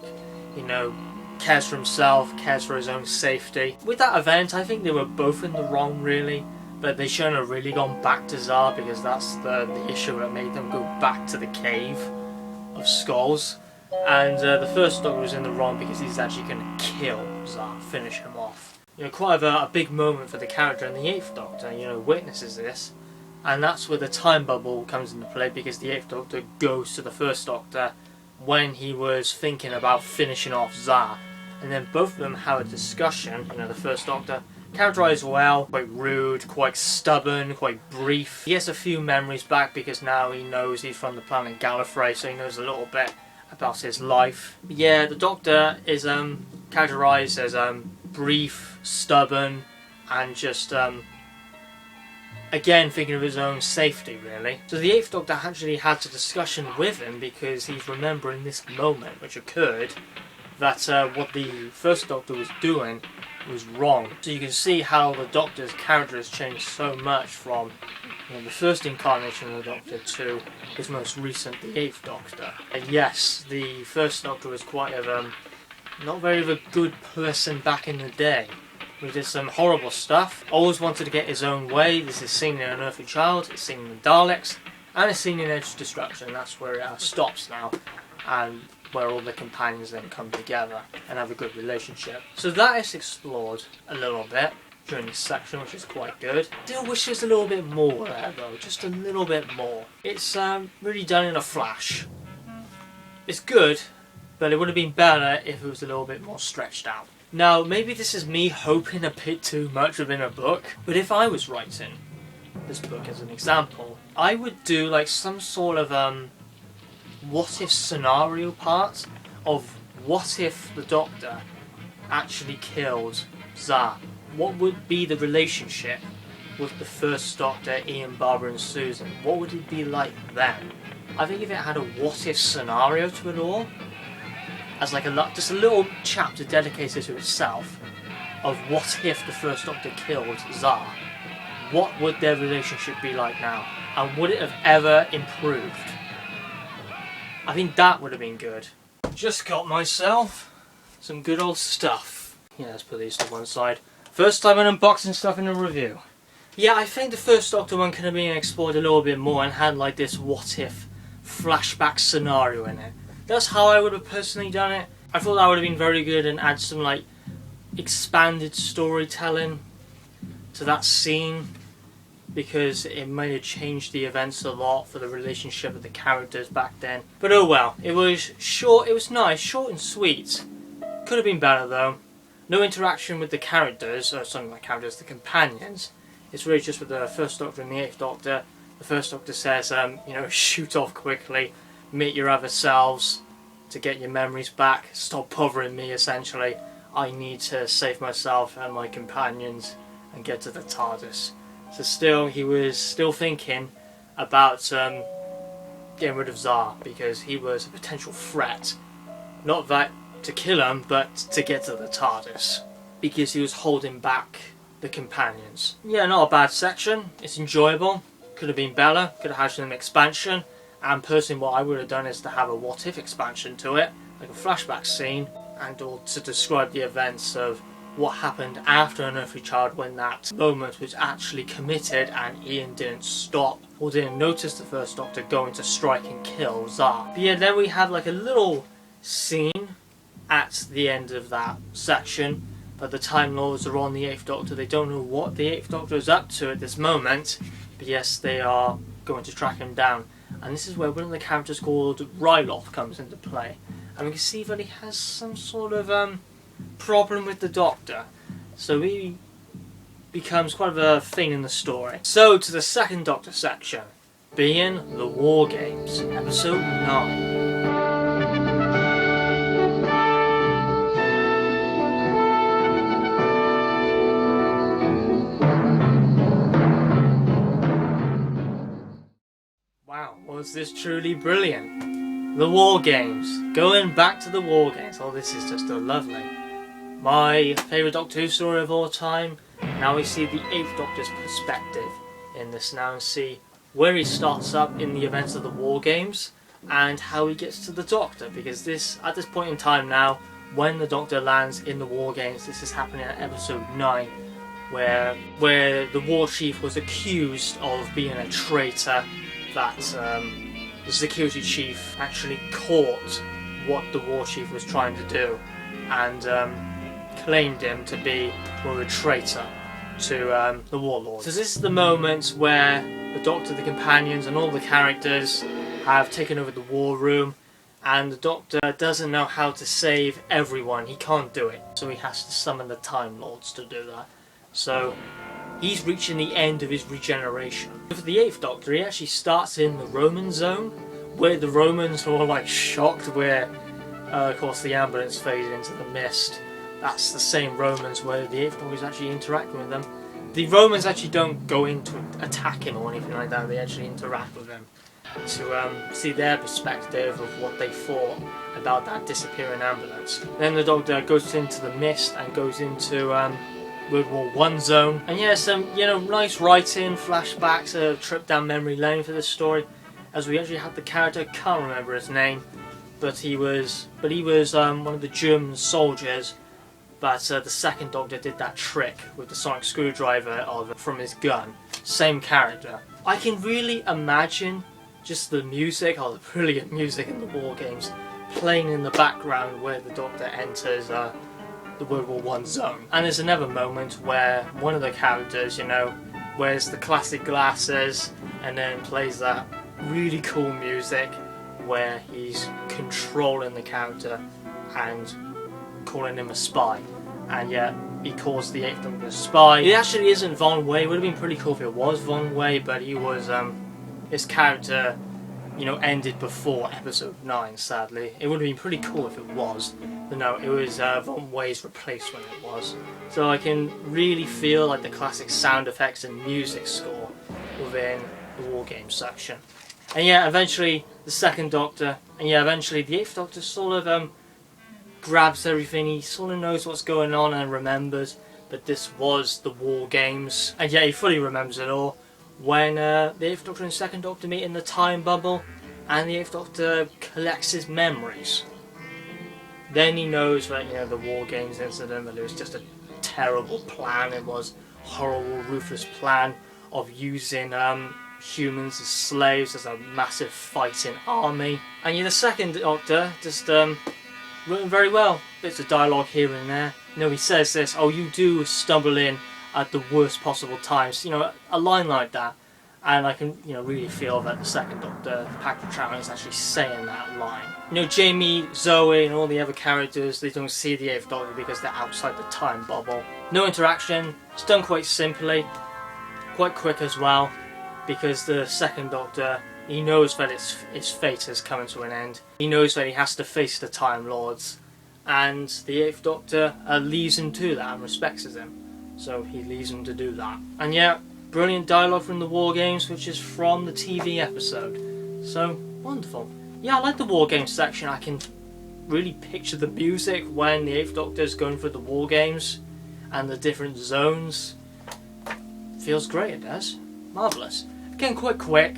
cares for himself, cares for his own safety. With that event, I think they were both in the wrong, really. But they shouldn't have really gone back to Tsar, because that's the issue that made them go back to the cave of skulls. And the first Doctor was in the wrong because he's actually going to kill Tsar, finish him off. You know, quite a big moment for the character, and the 8th Doctor, you know, witnesses this. And that's where the time bubble comes into play, because the 8th Doctor goes to the first Doctor when he was thinking about finishing off Tsar. And then both of them have a discussion. You know, the first Doctor, characterised well, quite rude, quite stubborn, quite brief. He has a few memories back because now he knows he's from the planet Gallifrey, so he knows a little bit about his life. But yeah, the Doctor is characterised as brief, stubborn, and just again thinking of his own safety, really. So the 8th Doctor actually had a discussion with him because he's remembering this moment which occurred, that what the first Doctor was doing was wrong. So you can see how the Doctor's character has changed so much from, you know, the first incarnation of the Doctor to his most recent, the 8th Doctor. And yes, the first Doctor was quite not very of a good person back in the day. He did some horrible stuff, always wanted to get his own way. This is seen in Unearthly Child, it's seen in the Daleks, and it's seen in Edge of Destruction. That's where it stops now, and where all the companions then come together and have a good relationship. So that is explored a little bit during this section, which is quite good. Still wish there's a little bit more there though, just a little bit more. It's really done in a flash. It's good, but it would have been better if it was a little bit more stretched out. Now, maybe this is me hoping a bit too much within a book, but if I was writing this book as an example, I would do like some sort of what if scenario part of what if the Doctor actually killed Tsar. What would be the relationship with the first Doctor, Ian, Barbara and Susan? What would it be like then? I think if it had a what if scenario to it all, as like just a little chapter dedicated to itself, of what if the first Doctor killed Tsar, what would their relationship be like now? And would it have ever improved? I think that would have been good. Just got myself some good old stuff. Yeah, let's put these to one side. First time I'm unboxing stuff in a review. Yeah, I think the first Doctor one could have been explored a little bit more and had like this what if flashback scenario in it. That's how I would have personally done it. I thought that would have been very good and add some like expanded storytelling to that scene, because it might have changed the events a lot for the relationship of the characters back then. But oh well, it was short, it was nice, short and sweet. Could have been better though. No interaction with the characters, or something like characters, the companions. It's really just with the first Doctor and the 8th Doctor. The first Doctor says, you know, shoot off quickly, meet your other selves to get your memories back, stop bothering me essentially. I need to save myself and my companions and get to the TARDIS. So still, he was still thinking about getting rid of Tsar, because he was a potential threat. Not that to kill him, but to get to the TARDIS, because he was holding back the companions. Yeah, not a bad section. It's enjoyable. Could have been better. Could have had some expansion. And personally, what I would have done is to have a what if expansion to it, like a flashback scene, and or to describe the events of what happened after Unearthly Child, when that moment was actually committed and Ian didn't stop or didn't notice the first Doctor going to strike and kill Tsar. But yeah, then we have like a little scene at the end of that section, but the Time Lords are on the 8th Doctor. They don't know what the 8th Doctor is up to at this moment, but yes, they are going to track him down. And this is where one of the characters called Ryloth comes into play. And we can see that he has some sort of problem with the Doctor. So he becomes quite of a thing in the story. So to the second Doctor section, being the War Games, episode 9. Wow, was this truly brilliant? The War Games. Going back to the War Games. Oh, this is just so lovely. My favourite Doctor Who story of all time. Now we see the 8th Doctor's perspective in this now, and see where he starts up in the events of the War Games and how he gets to the Doctor, because this, at this point in time now, when the Doctor lands in the War Games. This is happening at episode 9, where the War Chief was accused of being a traitor. That the security chief actually caught what the War Chief was trying to do, and claimed him to be a traitor to the Warlord. So this is the moment where the Doctor, the companions, and all the characters have taken over the war room, and the Doctor doesn't know how to save everyone. He can't do it, so he has to summon the Time Lords to do that. So he's reaching the end of his regeneration. For the 8th Doctor, he actually starts in the Roman zone, where the Romans were all like shocked, where of course the ambulance faded into the mist. That's the same Romans where the 8th Doctor is actually interacting with them. The Romans actually don't go in to attack him or anything like that, they actually interact with him to see their perspective of what they thought about that disappearing ambulance. Then the Doctor goes into the mist and goes into World War I zone. And yeah, some nice writing, flashbacks, a trip down memory lane for this story, as we actually had the character, can't remember his name, but he was one of the German soldiers. But the 2nd Doctor did that trick with the sonic screwdriver from his gun. Same character. I can really imagine just the music, the brilliant music in the War Games, playing in the background where the Doctor enters the World War I zone. And there's another moment where one of the characters, wears the classic glasses and then plays that really cool music where he's controlling the character and calling him a spy. And yet he calls the 8th Doctor a spy. It actually isn't Von Way. It would have been pretty cool if it was Von Way, but he was his character ended before episode 9, sadly. It would have been pretty cool if it was, but no, it was Von Way's replacement it was. So I can really feel like the classic sound effects and music score within the War Games section. And yeah, eventually the 2nd Doctor, and yeah, eventually the 8th Doctor sort of grabs everything. He sort of knows what's going on and remembers that this was the War Games. And yeah, he fully remembers it all. When the 8th Doctor and 2nd Doctor meet in the time bubble, and the 8th Doctor collects his memories. Then he knows that, the War Games incident, that it was just a terrible plan. It was a horrible, ruthless plan of using humans as slaves, as a massive fighting army. And yeah, the 2nd Doctor just written very well. Bits of dialogue here and there. He says this, "Oh, you do stumble in at the worst possible times." A line like that. And I can, really feel that the 2nd Doctor, Patrick Troughton, is actually saying that line. Jamie, Zoe, and all the other characters, they don't see the 8th Doctor because they're outside the time bubble. No interaction. It's done quite simply, quite quick as well, because the 2nd Doctor, he knows that his fate is coming to an end. He knows that he has to face the Time Lords, and the 8th Doctor leaves him to that and respects him. So he leaves him to do that. And yeah, brilliant dialogue from the War Games, which is from the TV episode. So, wonderful. Yeah, I like the War Games section. I can really picture the music when the 8th Doctor is going through the War Games and the different zones. Feels great, it does. Marvellous. Again, quite quick,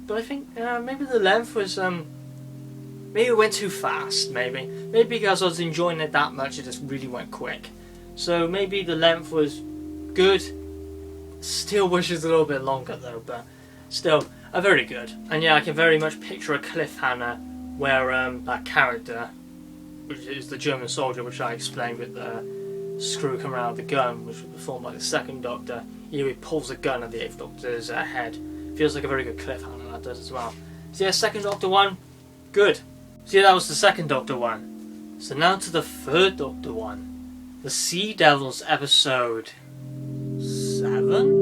but I think maybe the length was... maybe it went too fast, maybe. Maybe because I was enjoying it that much, it just really went quick. So maybe the length was good. Still wish it was a little bit longer though, but still, very good. And yeah, I can very much picture a cliffhanger where that character, which is the German soldier, which I explained with the screw coming out of the gun, which was performed by the 2nd Doctor, he pulls a gun at the 8th Doctor's head. Feels like a very good cliffhanger, that does as well. So yeah, 2nd Doctor one, good. So yeah, that was the 2nd Doctor one. So now to the 3rd Doctor one. The Sea Devils episode 7?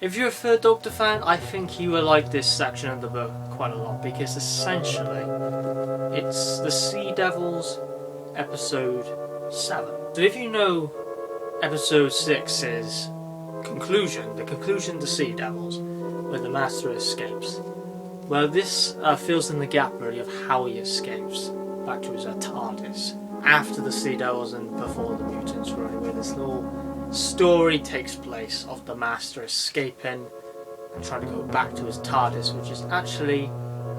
If you're a 3rd Doctor fan, I think you will like this section of the book quite a lot, because essentially it's the Sea Devils episode 7. So if you know episode 6 is the conclusion to Sea Devils, where the Master escapes. Well, this fills in the gap really of how he escapes back to his TARDIS, after the Sea Devils and before the mutants, really, where this little story takes place of the Master escaping and trying to go back to his TARDIS, which is actually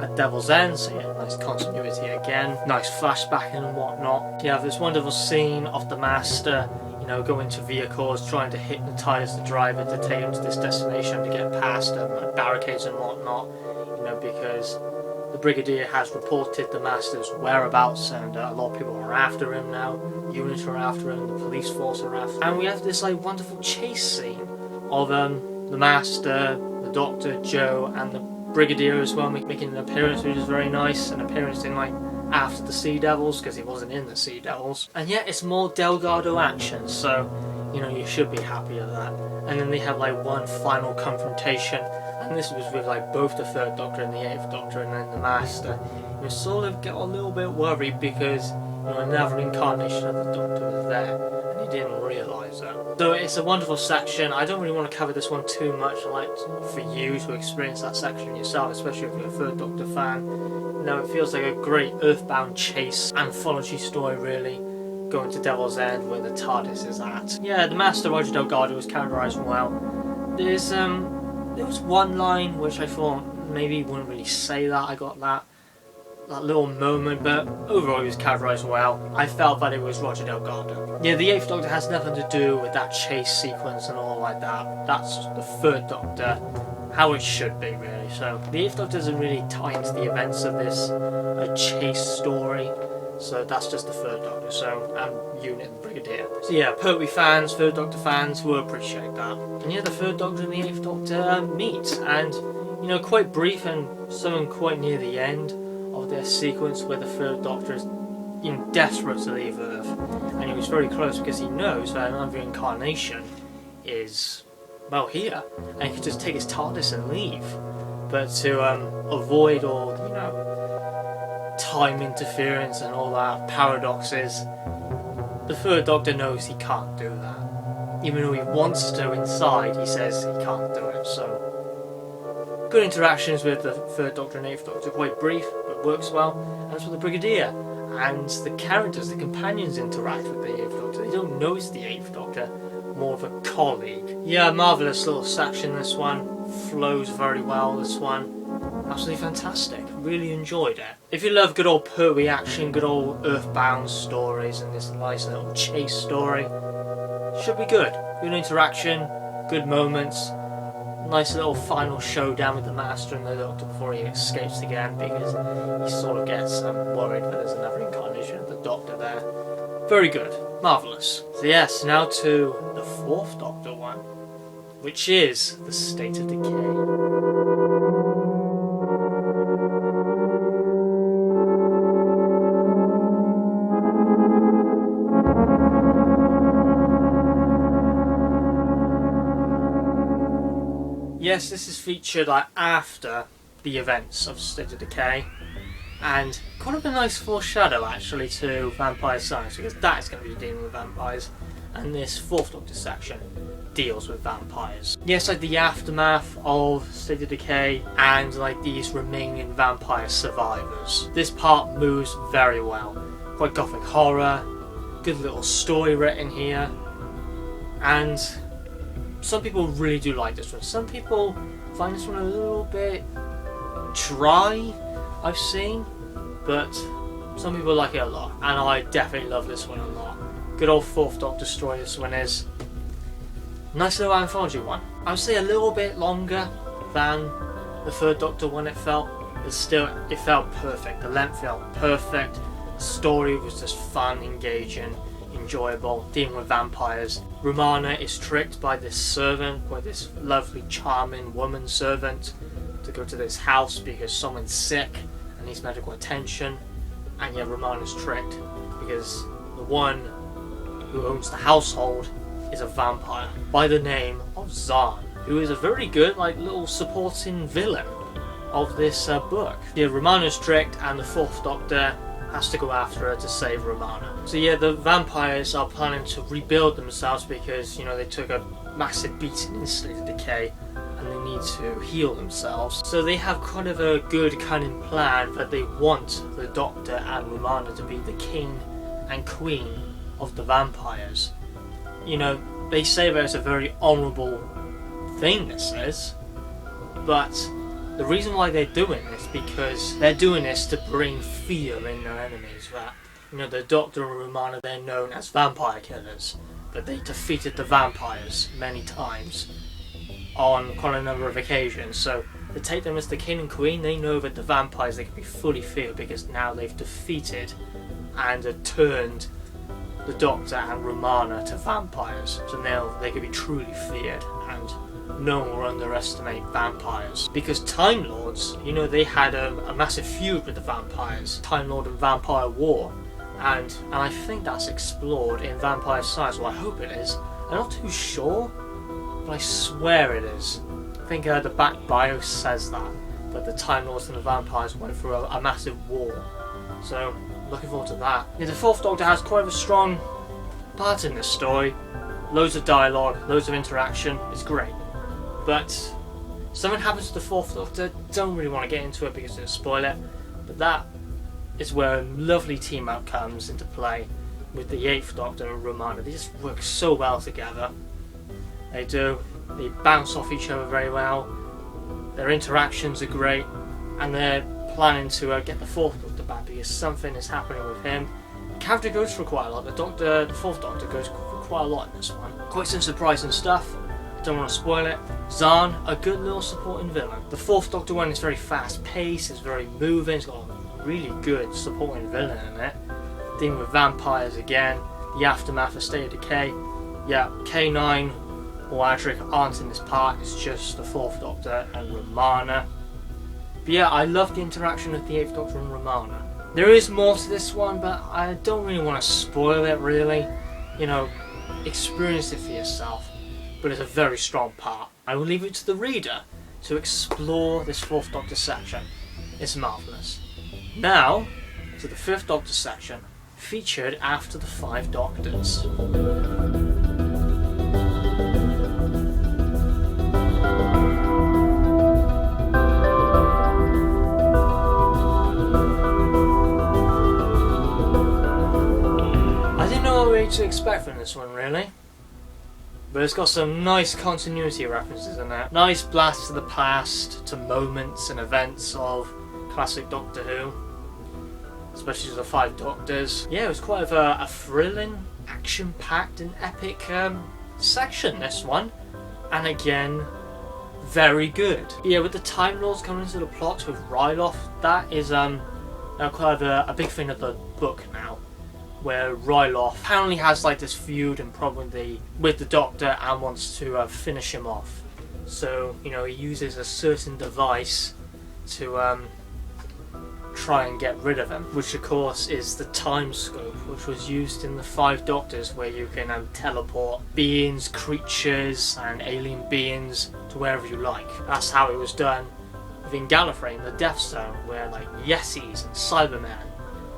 at Devil's End, so yeah, nice continuity again, nice flashback and whatnot. You have this wonderful scene of the Master, you know, going to vehicles, trying to hypnotise the driver to take him to this destination to get past barricades and whatnot, you know, because the Brigadier has reported the Master's whereabouts, and a lot of people are after him now. Units are after him, the police force are after him. And we have this like wonderful chase scene of the Master, the Doctor, Joe, and the Brigadier as well, making an appearance, which is very nice. An appearance in like after the Sea Devils, because he wasn't in the Sea Devils. And yet it's more Delgado action, so you know, you should be happy with that. And then they have like one final confrontation, and this was with like both the Third Doctor and the Eighth Doctor, and then the Master. You sort of get a little bit worried because, you know, another incarnation of the Doctor was there, and he didn't realise that. So it's a wonderful section. I don't really want to cover this one too much. I like for you to experience that section yourself, especially if you're a Third Doctor fan. You know, it feels like a great Earthbound chase anthology story, really, going to Devil's End where the TARDIS is at. Yeah, the Master, Roger Delgado, was characterised well. There was one line which I thought maybe he wouldn't really say that. I got that little moment, but overall he was characterised well. I felt that it was Roger Delgado. Yeah, the Eighth Doctor has nothing to do with that chase sequence and all like that. That's the Third Doctor, how it should be, really. So the Eighth Doctor doesn't really tie into the events of this chase story. So that's just the Third Doctor, and Unit and Brigadier. So yeah, Pertwee fans, Third Doctor fans will appreciate that. And yeah, the Third Doctor and the Eighth Doctor meet, and you know, quite brief and something quite near the end of their sequence where the Third Doctor is, you know, desperate to leave Earth, and he was very close because he knows that another incarnation is, well, here, and he could just take his TARDIS and leave. But to avoid all, you know, time interference and all that paradoxes, the Third Doctor knows he can't do that. Even though he wants to inside, he says he can't do it. So good interactions with the Third Doctor and Eighth Doctor, quite brief but works well. And as for the Brigadier and the characters, the companions interact with the Eighth Doctor. They don't know it's the Eighth Doctor, more of a colleague. Yeah, marvellous little section, this one. Flows very well, this one. Absolutely fantastic. Really enjoyed it. If you love good old Pertwee action, good old Earthbound stories, and this nice little chase story, should be good. Good interaction, good moments, nice little final showdown with the Master and the Doctor before he escapes again, because he sort of gets worried that there's another incarnation of the Doctor there. Very good. Marvellous. So yes, now to the Fourth Doctor one, which is the State of Decay. Yes, this is featured like after the events of State of Decay, and kind of a nice foreshadow actually to Vampire Science, because that is going to be dealing with vampires, and this Fourth Doctor section deals with vampires. Yes, like the aftermath of State of Decay and like these remaining vampire survivors. This part moves very well. Quite gothic horror, good little story written here, and some people really do like this one. Some people find this one a little bit dry, I've seen, but some people like it a lot, and I definitely love this one a lot. Good old Fourth Doctor story this one is. Nice little anthology one. I would say a little bit longer than the Third Doctor one it felt, but still it felt perfect. The length felt perfect, the story was just fun, engaging, enjoyable, dealing with vampires. Romana is tricked by this servant, by this lovely, charming woman servant, to go to this house because someone's sick and needs medical attention. And yet Romana's tricked because the one who owns the household is a vampire by the name of Zahn, who is a very good, like, little supporting villain of this book. Yeah, Romana's tricked, and the Fourth Doctor has to go after her to save Romana. So yeah, the vampires are planning to rebuild themselves because, you know, they took a massive beating in State of Decay and they need to heal themselves. So they have kind of a good cunning plan that they want the Doctor and Romana to be the king and queen of the vampires. You know, they say that it's a very honourable thing, this is, but the reason why they're doing this because they're doing this to bring fear in their enemies. That, you know, the Doctor and Romana, they're known as vampire killers, but they defeated the vampires many times on quite a number of occasions. So to take them as the king and queen, they know that the vampires, they can be fully feared because now they've defeated and turned the Doctor and Romana to vampires. So now they can be truly feared, and no one will underestimate vampires. Because Time Lords, you know, they had a massive feud with the vampires, Time Lord and Vampire War, and I think that's explored in Vampire Science. Well, I hope it is. I'm not too sure, but I swear it is. I think the back bio says that the Time Lords and the vampires went through a massive war. So, looking forward to that. Yeah, the Fourth Doctor has quite a strong part in this story. Loads of dialogue, loads of interaction. It's great. But something happens to the Fourth Doctor. Don't really want to get into it because it'll spoil it. But that is where a lovely team up comes into play with the Eighth Doctor and Romana. They just work so well together. They do. They bounce off each other very well. Their interactions are great, and they're planning to get the Fourth Doctor back because something is happening with him. The character goes through quite a lot. The Fourth Doctor goes through quite a lot in this one. Quite some surprising stuff. Don't want to spoil it. Zahn, a good little supporting villain. The Fourth Doctor one is very fast paced, it's very moving, it's got a really good supporting villain in it. Dealing with vampires again, the aftermath of State of Decay. Yeah, K9 or Adric aren't in this part, it's just the Fourth Doctor and Romana. But yeah, I love the interaction with the Eighth Doctor and Romana. There is more to this one, but I don't really want to spoil it really. You know, experience it for yourself. But it's a very strong part. I will leave it to the reader to explore this Fourth Doctor section. It's marvellous. Now, to the Fifth Doctor section, featured after the Five Doctors. I didn't know what to expect from this one, really. But it's got some nice continuity references in there. Nice blasts to the past, to moments and events of classic Doctor Who. Especially to the Five Doctors. Yeah, it was quite a thrilling, action-packed and epic section, this one. And again, very good. Yeah, with the Time Lords coming into the plot with Ryloth, that is quite a big thing of the book now. Where Ryloth apparently has like this feud and problem with the Doctor and wants to finish him off. So, you know, he uses a certain device to try and get rid of him, which of course is the time scope, which was used in the Five Doctors, where you can teleport beings, creatures and alien beings to wherever you like. That's how it was done within Gallifrey in the Death Zone, where like Yesis and Cybermen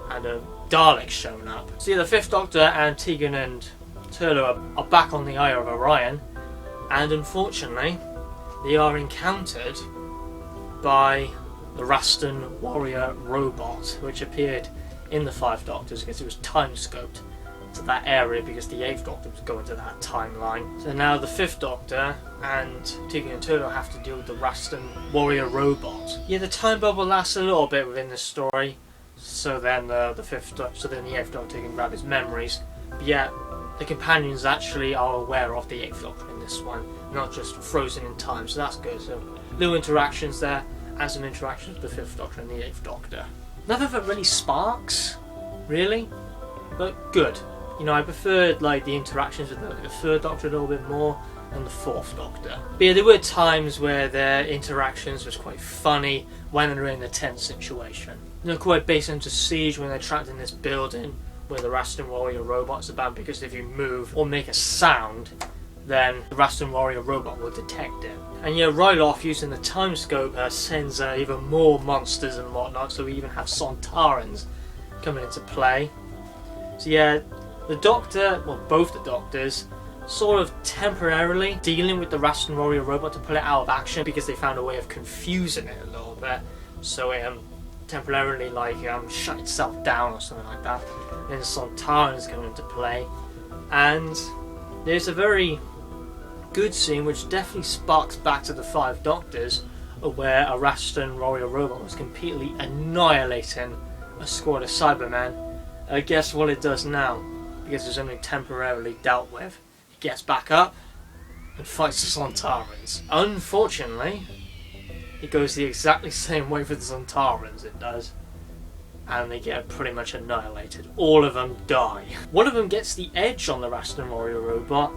and Daleks shown up. So yeah, the Fifth Doctor and Tegan and Turlough are back on the Eye of Orion, and unfortunately they are encountered by the Rastan warrior robot, which appeared in the Five Doctors because it was time scoped to that area because the Eighth Doctor was going to that timeline. So now the Fifth Doctor and Tegan and Turlough have to deal with the Rastan warrior robot. Yeah, the time bubble lasts a little bit within this story. So then the Eighth Doctor can grab his memories. But yeah, the companions actually are aware of the Eighth Doctor in this one, not just frozen in time. So that's good. So little interactions there, and some interactions with the Fifth Doctor and the Eighth Doctor. Nothing that really sparks, really, but good. You know, I preferred like the interactions with the Third Doctor a little bit more than the Fourth Doctor. But yeah, there were times where their interactions was quite funny when they're in a tense situation. You know, quite based into Siege when they're trapped in this building where the Rastan warrior robot's about, because if you move or make a sound, then the Rastan warrior robot will detect it. And yeah, Ryloth using the time scope sends even more monsters and whatnot, so we even have Sontarans coming into play. So yeah, the Doctor, well both the Doctors, sort of temporarily dealing with the Rastan warrior robot to pull it out of action because they found a way of confusing it a little bit. So temporarily like shut itself down or something like that. Then Sontaran's come into play, and there's a very good scene which definitely sparks back to the Five Doctors, where a Raston Warrior robot was completely annihilating a squad of Cybermen. Guess what it does now? Because it's only temporarily dealt with. It gets back up and fights the Sontarans. Unfortunately, it goes the exactly same way for the Sontarans it does, and they get pretty much annihilated. All of them die. One of them gets the edge on the Raston Warrior robot,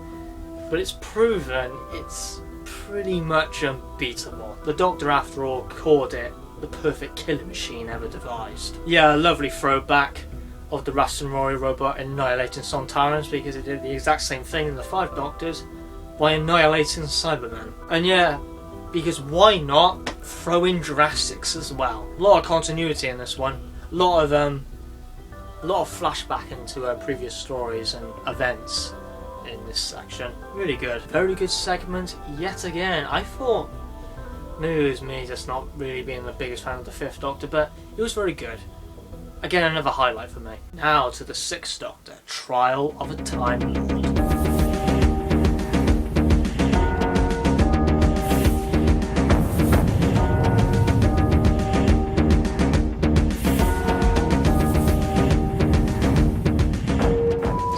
but it's proven it's pretty much unbeatable. The Doctor, after all, called it the perfect killing machine ever devised. Yeah, a lovely throwback of the Raston Warrior robot annihilating Sontarans, because it did the exact same thing in the Five Doctors by annihilating Cybermen. And yeah, because why not throw in Jurassics as well? A lot of continuity in this one. A lot of flashback into previous stories and events in this section. Really good. Very good segment yet again. I thought maybe it was me just not really being the biggest fan of the Fifth Doctor, but it was very good. Again, another highlight for me. Now to the Sixth Doctor, Trial of a Time Lord.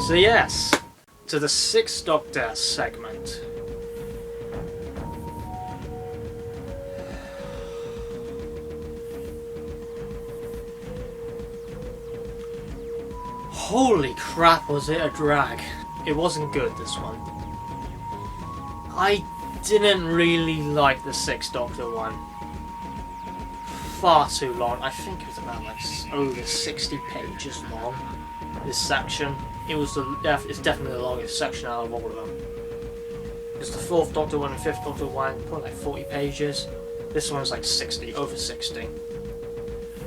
So yes, to the Sixth Doctor segment. Holy crap, was it a drag. It wasn't good, this one. I didn't really like the Sixth Doctor one. Far too long. I think it was about like over 60 pages long, this section. It's definitely the longest section out of all of them. It's the Fourth Doctor one and Fifth Doctor one, probably like 40 pages. This one's like 60, over 60.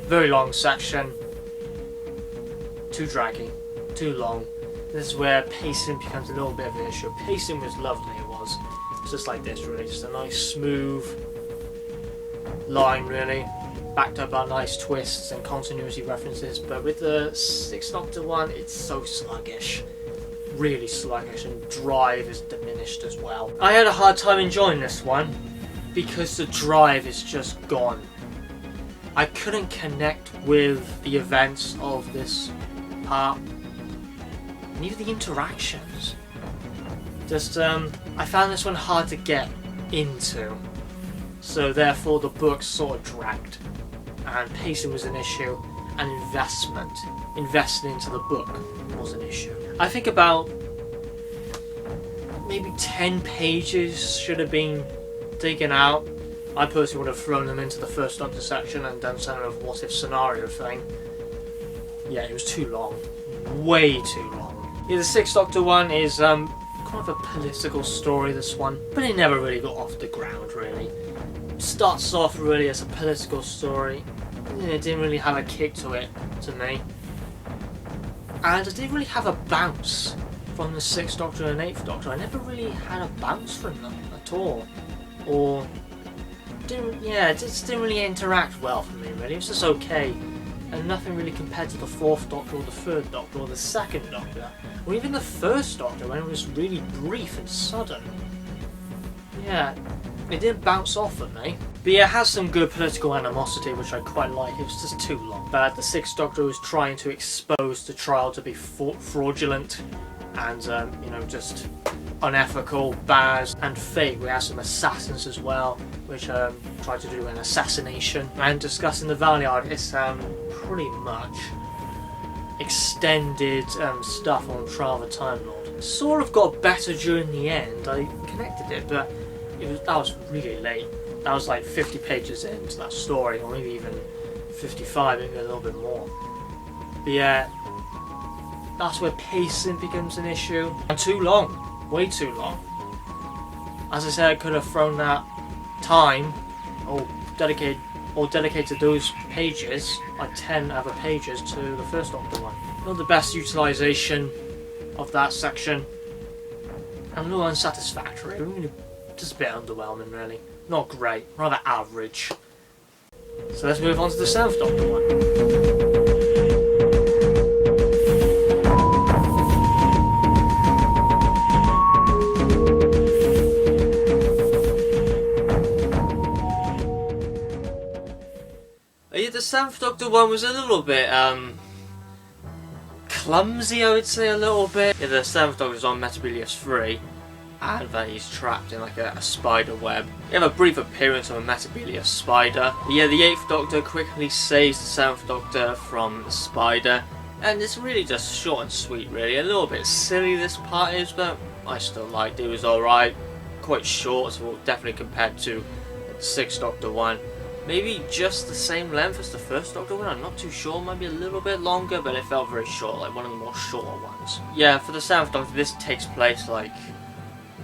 Very long section. Too draggy, too long. This is where pacing becomes a little bit of an issue. Pacing was lovely, it was. It's just like this, really. Just a nice, smooth line, really. Backed up by nice twists and continuity references. But with the Sixth Doctor one, it's so sluggish. Really sluggish, and drive is diminished as well. I had a hard time enjoying this one because the drive is just gone. I couldn't connect with the events of this part, and even the interactions. Just, I found this one hard to get into, so therefore the book sort of dragged, and pacing was an issue, and investing into the book was an issue. I think about maybe 10 pages should have been taken out. I personally would have thrown them into the First Doctor section and done some of what if scenario thing. Yeah, it was too long. Way too long. Yeah, the Sixth Doctor one is kind of a political story, this one, but it never really got off the ground, really. It starts off really as a political story. It didn't really have a kick to it, to me. And it didn't really have a bounce from the Sixth Doctor and Eighth Doctor. I never really had a bounce from them at all. Or it just didn't really interact well for me, really. It was just okay, and nothing really compared to the Fourth Doctor or the Third Doctor or the Second Doctor, or even the First Doctor, when it was really brief and sudden. Yeah, it didn't bounce off at me. But yeah, it has some good political animosity, which I quite like. It was just too long. But the Sixth Doctor was trying to expose the trial to be fraudulent and, just unethical, bad, and fake. We have some assassins as well, which try to do an assassination. And discussing the Valiant, it's pretty much extended stuff on Trial of the Time Lord. Sort of got better during the end. I connected it, but that was really late. That was like 50 pages into that story, or maybe even 55, maybe a little bit more. But yeah, that's where pacing becomes an issue. And too long. Way too long. As I said, I could have thrown that time or dedicated those pages, like 10 other pages, to the First Doctor one. Not the best utilisation of that section, and a little unsatisfactory. Really, just a bit underwhelming, really. Not great, rather average. So let's move on to the 7th Doctor one. Yeah, the 7th Doctor one was a little bit clumsy, I would say, a little bit. Yeah, the 7th Doctor's on Meteorilius 3, and that he's trapped in like a spider web. You have a brief appearance of a Meteorilius spider. But yeah, the 8th Doctor quickly saves the 7th Doctor from the spider, and it's really just short and sweet, really. A little bit silly this part is, but I still liked it. It was alright. Quite short, so definitely compared to the 6th Doctor one. Maybe just the same length as the 1st Doctor one, I'm not too sure, maybe a little bit longer, but it felt very short, like one of the more shorter ones. Yeah, for the 7th Doctor, this takes place like,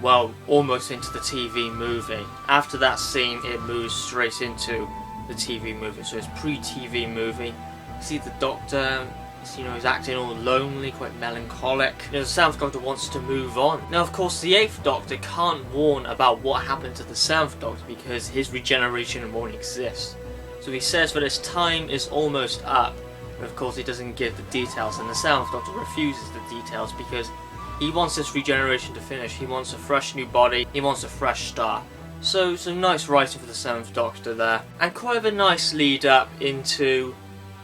well, almost into the TV movie. After that scene, it moves straight into the TV movie, so it's pre-TV movie. You see the Doctor, he's acting all lonely, quite melancholic. The 7th Doctor wants to move on. Now, of course, the 8th Doctor can't warn about what happened to the 7th Doctor because his regeneration won't exist. So he says that his time is almost up, but of course he doesn't give the details, and the 7th Doctor refuses the details because he wants this regeneration to finish. He wants a fresh new body, he wants a fresh start. So some nice writing for the 7th Doctor there, and quite a nice lead up into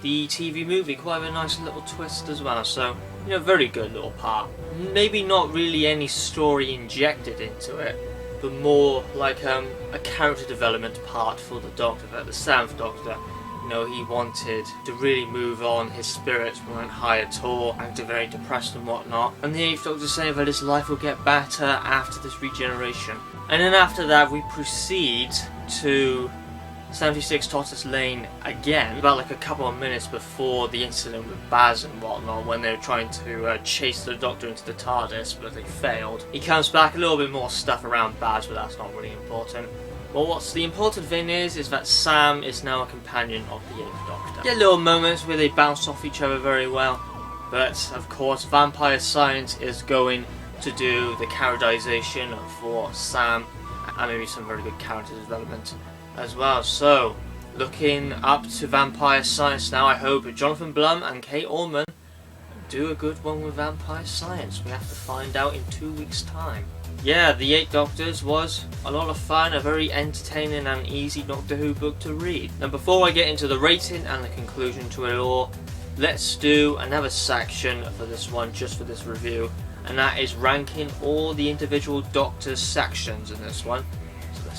the TV movie, quite a nice little twist as well, so, very good little part. Maybe not really any story injected into it, but more like a character development part for the Doctor, the 7th Doctor. He wanted to really move on, his spirits weren't high at all, acting very depressed and whatnot, and the 8th Doctor saying that his life will get better after this regeneration. And then after that we proceed to 76 Tortoise Lane again, about like a couple of minutes before the incident with Baz and whatnot, when they were trying to chase the Doctor into the TARDIS, but they failed. He comes back, a little bit more stuff around Baz, but that's not really important. Well, what's the important thing is that Sam is now a companion of the 8th Doctor. Get little moments where they bounce off each other very well, but of course Vampire Science is going to do the characterization for Sam, and maybe some very good character development as well. So, looking up to Vampire Science now. I hope Jonathan Blum and Kate Orman do a good one with Vampire Science. We have to find out in 2 weeks' time. Yeah, The 8 Doctors was a lot of fun, a very entertaining and easy Doctor Who book to read. Now, before I get into the rating and the conclusion to it all, let's do another section for this one, just for this review, and that is ranking all the individual Doctors' sections in this one.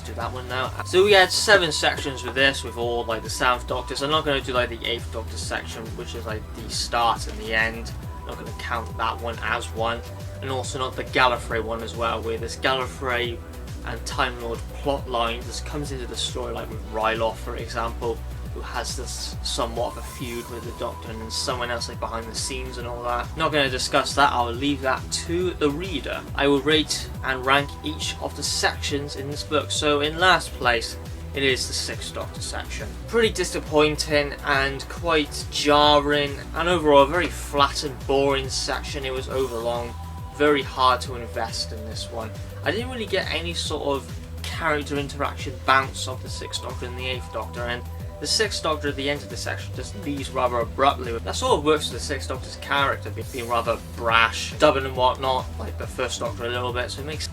Do that one now. So we had 7 sections with this, with all like the 7th Doctors. I'm not going to do like the 8th Doctor section, which is like the start and the end. I'm not going to count that one as one, and also not the Gallifrey one as well, where this Gallifrey and Time Lord plot line just comes into the story, like with Ryloth, for example, who has this somewhat of a feud with the Doctor, and then someone else like behind the scenes and all that. Not going to discuss that, I'll leave that to the reader. I will rate and rank each of the sections in this book. So in last place, it is the 6th Doctor section. Pretty disappointing and quite jarring, and overall a very flat and boring section. It was overlong, very hard to invest in this one. I didn't really get any sort of character interaction bounce of the 6th Doctor and the 8th Doctor, and the 6th Doctor at the end of the section just leaves rather abruptly. That sort of works for the 6th Doctor's character, being rather brash, stubborn and whatnot, like the 1st Doctor a little bit, so it makes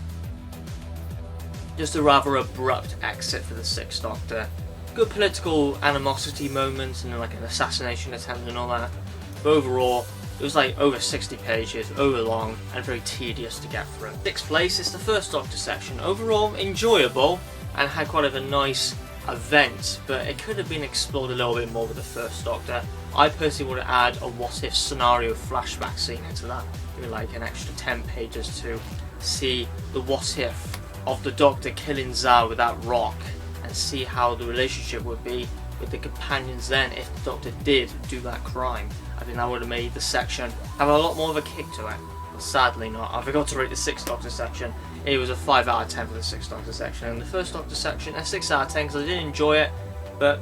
just a rather abrupt exit for the 6th Doctor. Good political animosity moments and like an assassination attempt and all that, but overall it was like over 60 pages, overlong, and very tedious to get through. 6th place is the 1st Doctor section. Overall enjoyable and had quite a nice event, but it could have been explored a little bit more with the 1st Doctor. I personally would add a what if scenario flashback scene into that, maybe like an extra 10 pages to see the what if of the Doctor killing Zar with that rock, and see how the relationship would be with the companions then if the Doctor did do that crime. I think that would have made the section have a lot more of a kick to it. But sadly not. I forgot to rate the 6th Doctor section. It was a 5 out of 10 for the 6th Doctor section, and the 1st Doctor section a 6 out of 10 because I did enjoy it, but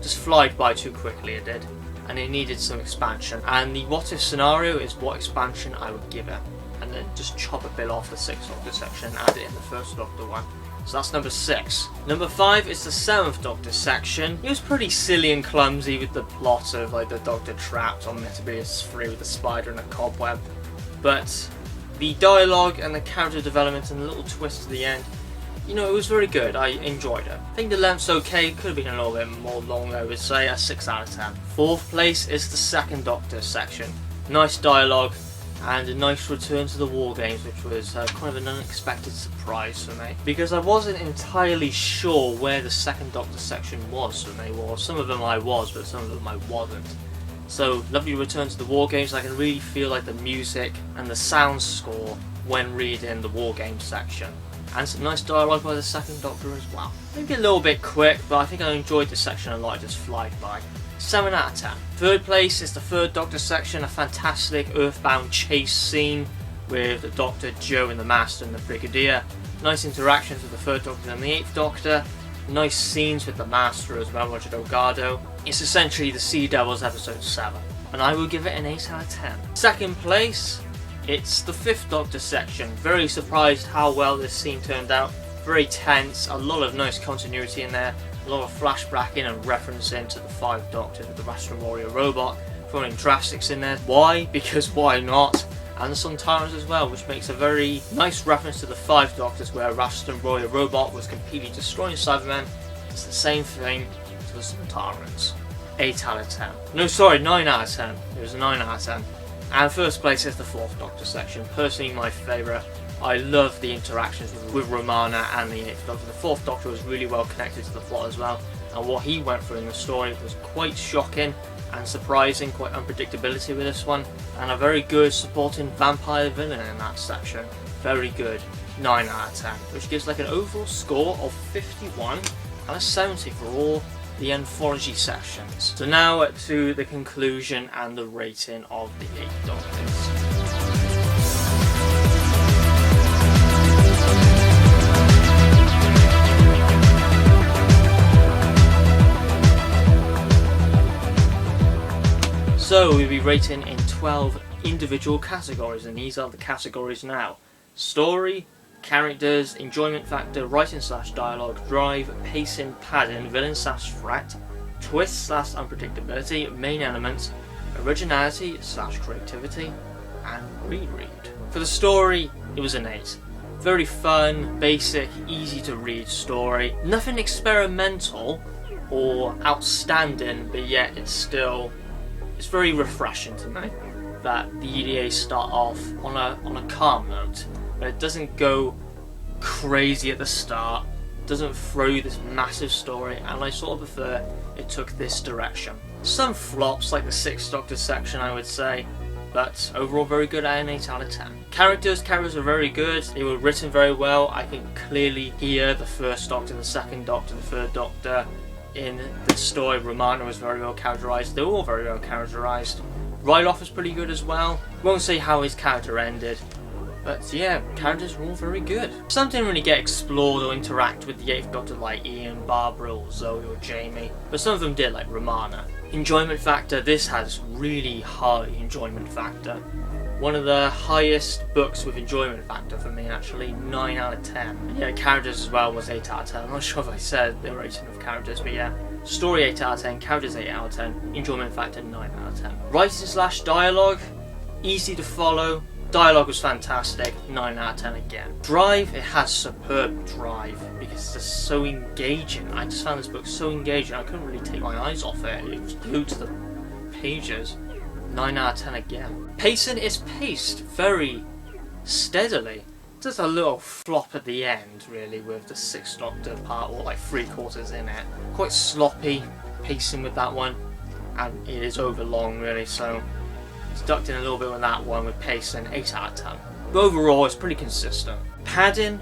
just flied by too quickly it did, and it needed some expansion. And the what if scenario is what expansion I would give it, and then just chop a bit off the 6th Doctor section and add it in the 1st Doctor one. So that's number 6. Number 5 is the 7th Doctor section. It was pretty silly and clumsy with the plot of like the Doctor trapped on Meteorius 3 with a spider and a cobweb. But the dialogue and the character development and the little twist at the end, you know, it was very good. I enjoyed it. I think the length's okay. Could have been a little bit more long, I would say. A 6 out of 10. 4th place is the 2nd Doctor section. Nice dialogue and a nice return to the War Games, which was kind of an unexpected surprise for me, because I wasn't entirely sure where the 2nd Doctor section was for me. Well, some of them I was, but some of them I wasn't. So, lovely return to the War Games. I can really feel like the music and the sound score when reading the War Games section. And some nice dialogue by the 2nd Doctor as well. Maybe a little bit quick, but I think I enjoyed this section a lot. It just flied by. 7 out of 10. 3rd place is the 3rd Doctor section, a fantastic Earthbound chase scene with the Doctor, Joe and the Master and the Brigadier. Nice interactions with the 3rd Doctor and the 8th Doctor. Nice scenes with the Master as well, Roger Delgado. It's essentially the Sea Devils episode 7, and I will give it an 8 out of 10. 2nd place, it's the 5th Doctor section. Very surprised how well this scene turned out. Very tense, a lot of nice continuity in there. A lot of flashbacking and referencing to the 5 Doctors with the Rastan Warrior robot, throwing drastics in there. Why? Because why not? And the Sontarans as well, which makes a very nice reference to the 5 Doctors where Rastan Warrior robot was completely destroying Cybermen. It's the same thing to the Sontarans. 8 out of 10. No, sorry, 9 out of 10. It was a 9 out of 10. And 1st place is the 4th Doctor section. Personally my favourite. I love the interactions with Romana and the 8th Doctor. The 4th Doctor was really well connected to the plot as well, and what he went through in the story was quite shocking and surprising, quite unpredictability with this one, and a very good supporting vampire villain in that section. Very good. 9 out of 10, which gives like an overall score of 51 and a 70 for all the anthology sections. So now to the conclusion and the rating of the 8 Doctors. So we'll be rating in 12 individual categories, and these are the categories now. Story, characters, enjoyment factor, writing / dialogue, drive, pacing, padding, villain / threat, twist / unpredictability, main elements, originality / creativity, and reread. For the story, it was an 8. Very fun, basic, easy to read story. Nothing experimental or outstanding, but yet it's very refreshing to me that the EDA start off on a calm note, but it doesn't go crazy at the start, doesn't throw you this massive story, and I sort of prefer it took this direction. Some flops like the 6th Doctor section I would say, but overall very good at an 8 out of 10. Characters are very good, they were written very well. I can clearly hear the 1st Doctor, the 2nd Doctor, the 3rd Doctor. In the story, Romana was very well characterised. They were all very well characterised. Ryloth was pretty good as well. Won't say how his character ended, but yeah, characters were all very good. Some didn't really get explored or interact with the 8th Doctor like Ian, Barbara, or Zoe, or Jamie, but some of them did, like Romana. Enjoyment factor, this has really high enjoyment factor. One of the highest books with enjoyment factor for me, actually, 9 out of 10. And yeah, characters as well was 8 out of 10. I'm not sure if I said the rating of characters, but yeah. Story 8 out of 10, characters 8 out of 10, enjoyment factor 9 out of 10. Writing / dialogue, easy to follow. Dialogue was fantastic, 9 out of 10 again. Drive, it has superb drive because it's just so engaging. I just found this book so engaging, I couldn't really take my eyes off it. It was glued to the pages. 9 out of 10 again. Pacing is paced very steadily. Just a little flop at the end, really, with the 6th Doctor part, or like 3/4 in it. Quite sloppy pacing with that one, and it is over long, really, so deducting a little bit with that one with pacing, 8 out of 10. But overall, it's pretty consistent. Padding,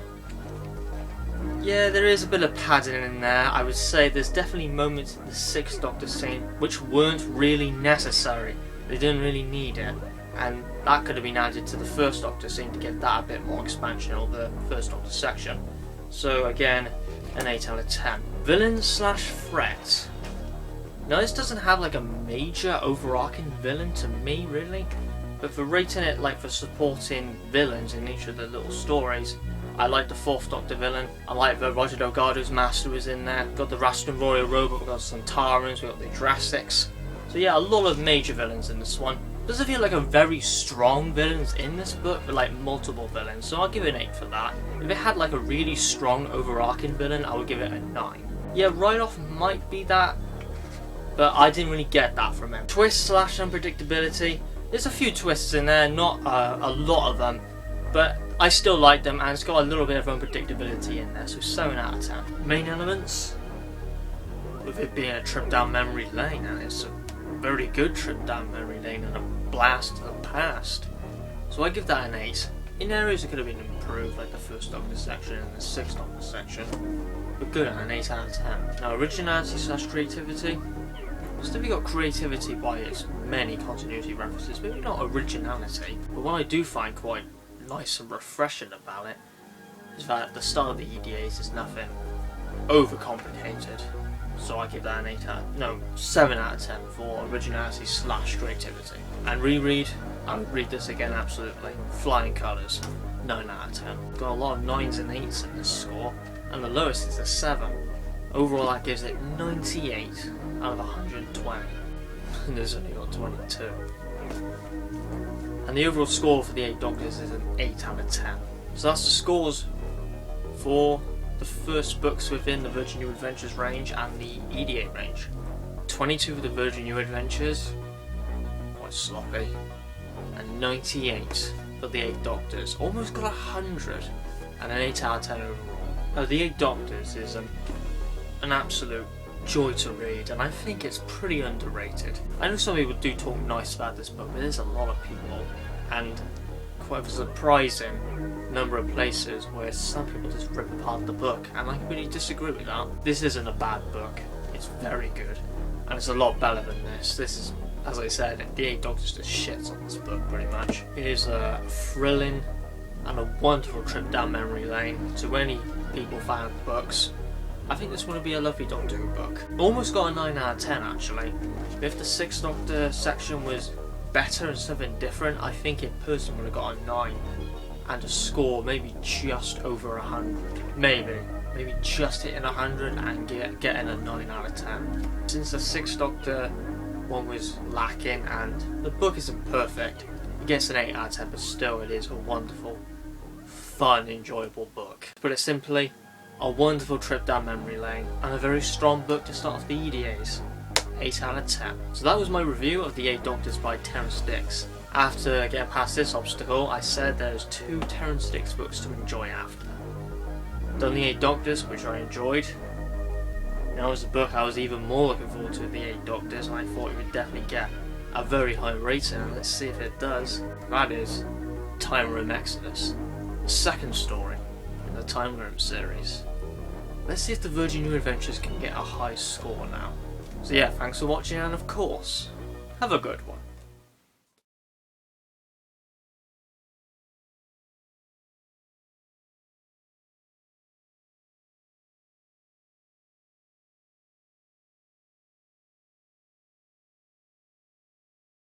yeah, there is a bit of padding in there. I would say there's definitely moments in the 6th Doctor scene which weren't really necessary. They didn't really need it, and that could have been added to the 1st Doctor scene to get that a bit more expansion, or the 1st Doctor section. So again, an 8 out of 10. Villain / threat. Now this doesn't have like a major overarching villain to me, really, but for rating it like for supporting villains in each of the little stories, I like the 4th Doctor villain. I like that Roger Delgado's master was in there. Got the Raston Royal Robot, we got some Tarans, we got the Jurassics. So yeah, a lot of major villains in this one. Doesn't feel like a very strong villains in this book, but like multiple villains, so I'll give it an 8 for that. If it had like a really strong overarching villain, I would give it a 9. Yeah, Write-Off might be that, but I didn't really get that from him. Twist / unpredictability. There's a few twists in there, not a lot of them, but I still like them, and it's got a little bit of unpredictability in there, so 7 out of 10. Main elements, with it being a trip down memory lane, and it's a very good trip down memory lane and a blast to the past. So I give that an 8. In areas that could have been improved, like the 1st Doctor section and the 6th Doctor section, but good at an 8 out of 10. Now originality / creativity. Still we got creativity by its many continuity references, maybe not originality, but what I do find quite nice and refreshing about it is that at the start of the EDAs is nothing overcomplicated. So I give that an 7 out of 10 for originality / creativity. And reread, I would read this again absolutely. Flying Colours, 9 out of 10. Got a lot of 9s and 8s in this score, and the lowest is a 7. Overall that gives it 98 out of 120. And there's only got 22. And the overall score for the 8 Doctors is an 8 out of 10. So that's the scores for the first books within the Virgin New Adventures range and the EDA range. 22 for the Virgin New Adventures, quite sloppy, and 98 for the 8 Doctors, almost got 100, and an 8 out of 10 overall. Now the 8 Doctors is an absolute joy to read, and I think it's pretty underrated. I know some people do talk nice about this book, but there's a lot of people, and quite a surprising number of places where some people just rip apart the book, and I really disagree with that. This isn't a bad book, it's very good, and it's a lot better than this. This is, as I said, the 8 Doctors just shits on this book pretty much. It is a thrilling and a wonderful trip down memory lane. To any people fan of books, I think this would be a lovely Doctor Who book. Almost got a 9 out of 10 actually. If the 6th Doctor section was better and something different, I think it personally would have got a 9 and a score maybe just over 100. Maybe just hitting 100 and getting a 9 out of 10. Since the 6th Doctor one was lacking and the book isn't perfect, it gets an 8 out of 10, but still it is a wonderful, fun, enjoyable book. To put it simply, a wonderful trip down memory lane and a very strong book to start off the EDAs. 8 out of 10. So that was my review of the 8 Doctors by Terrance Dicks. After getting past this obstacle, I said there's 2 Terrance Dicks books to enjoy after. Done the 8 Doctors, which I enjoyed. Now as a book I was even more looking forward to the 8 Doctors, and I thought it would definitely get a very high rating, and let's see if it does. That is Time Room Exodus, the second story in the Time Room series. Let's see if the Virgin New Adventures can get a high score now. So yeah, thanks for watching, and of course, have a good one.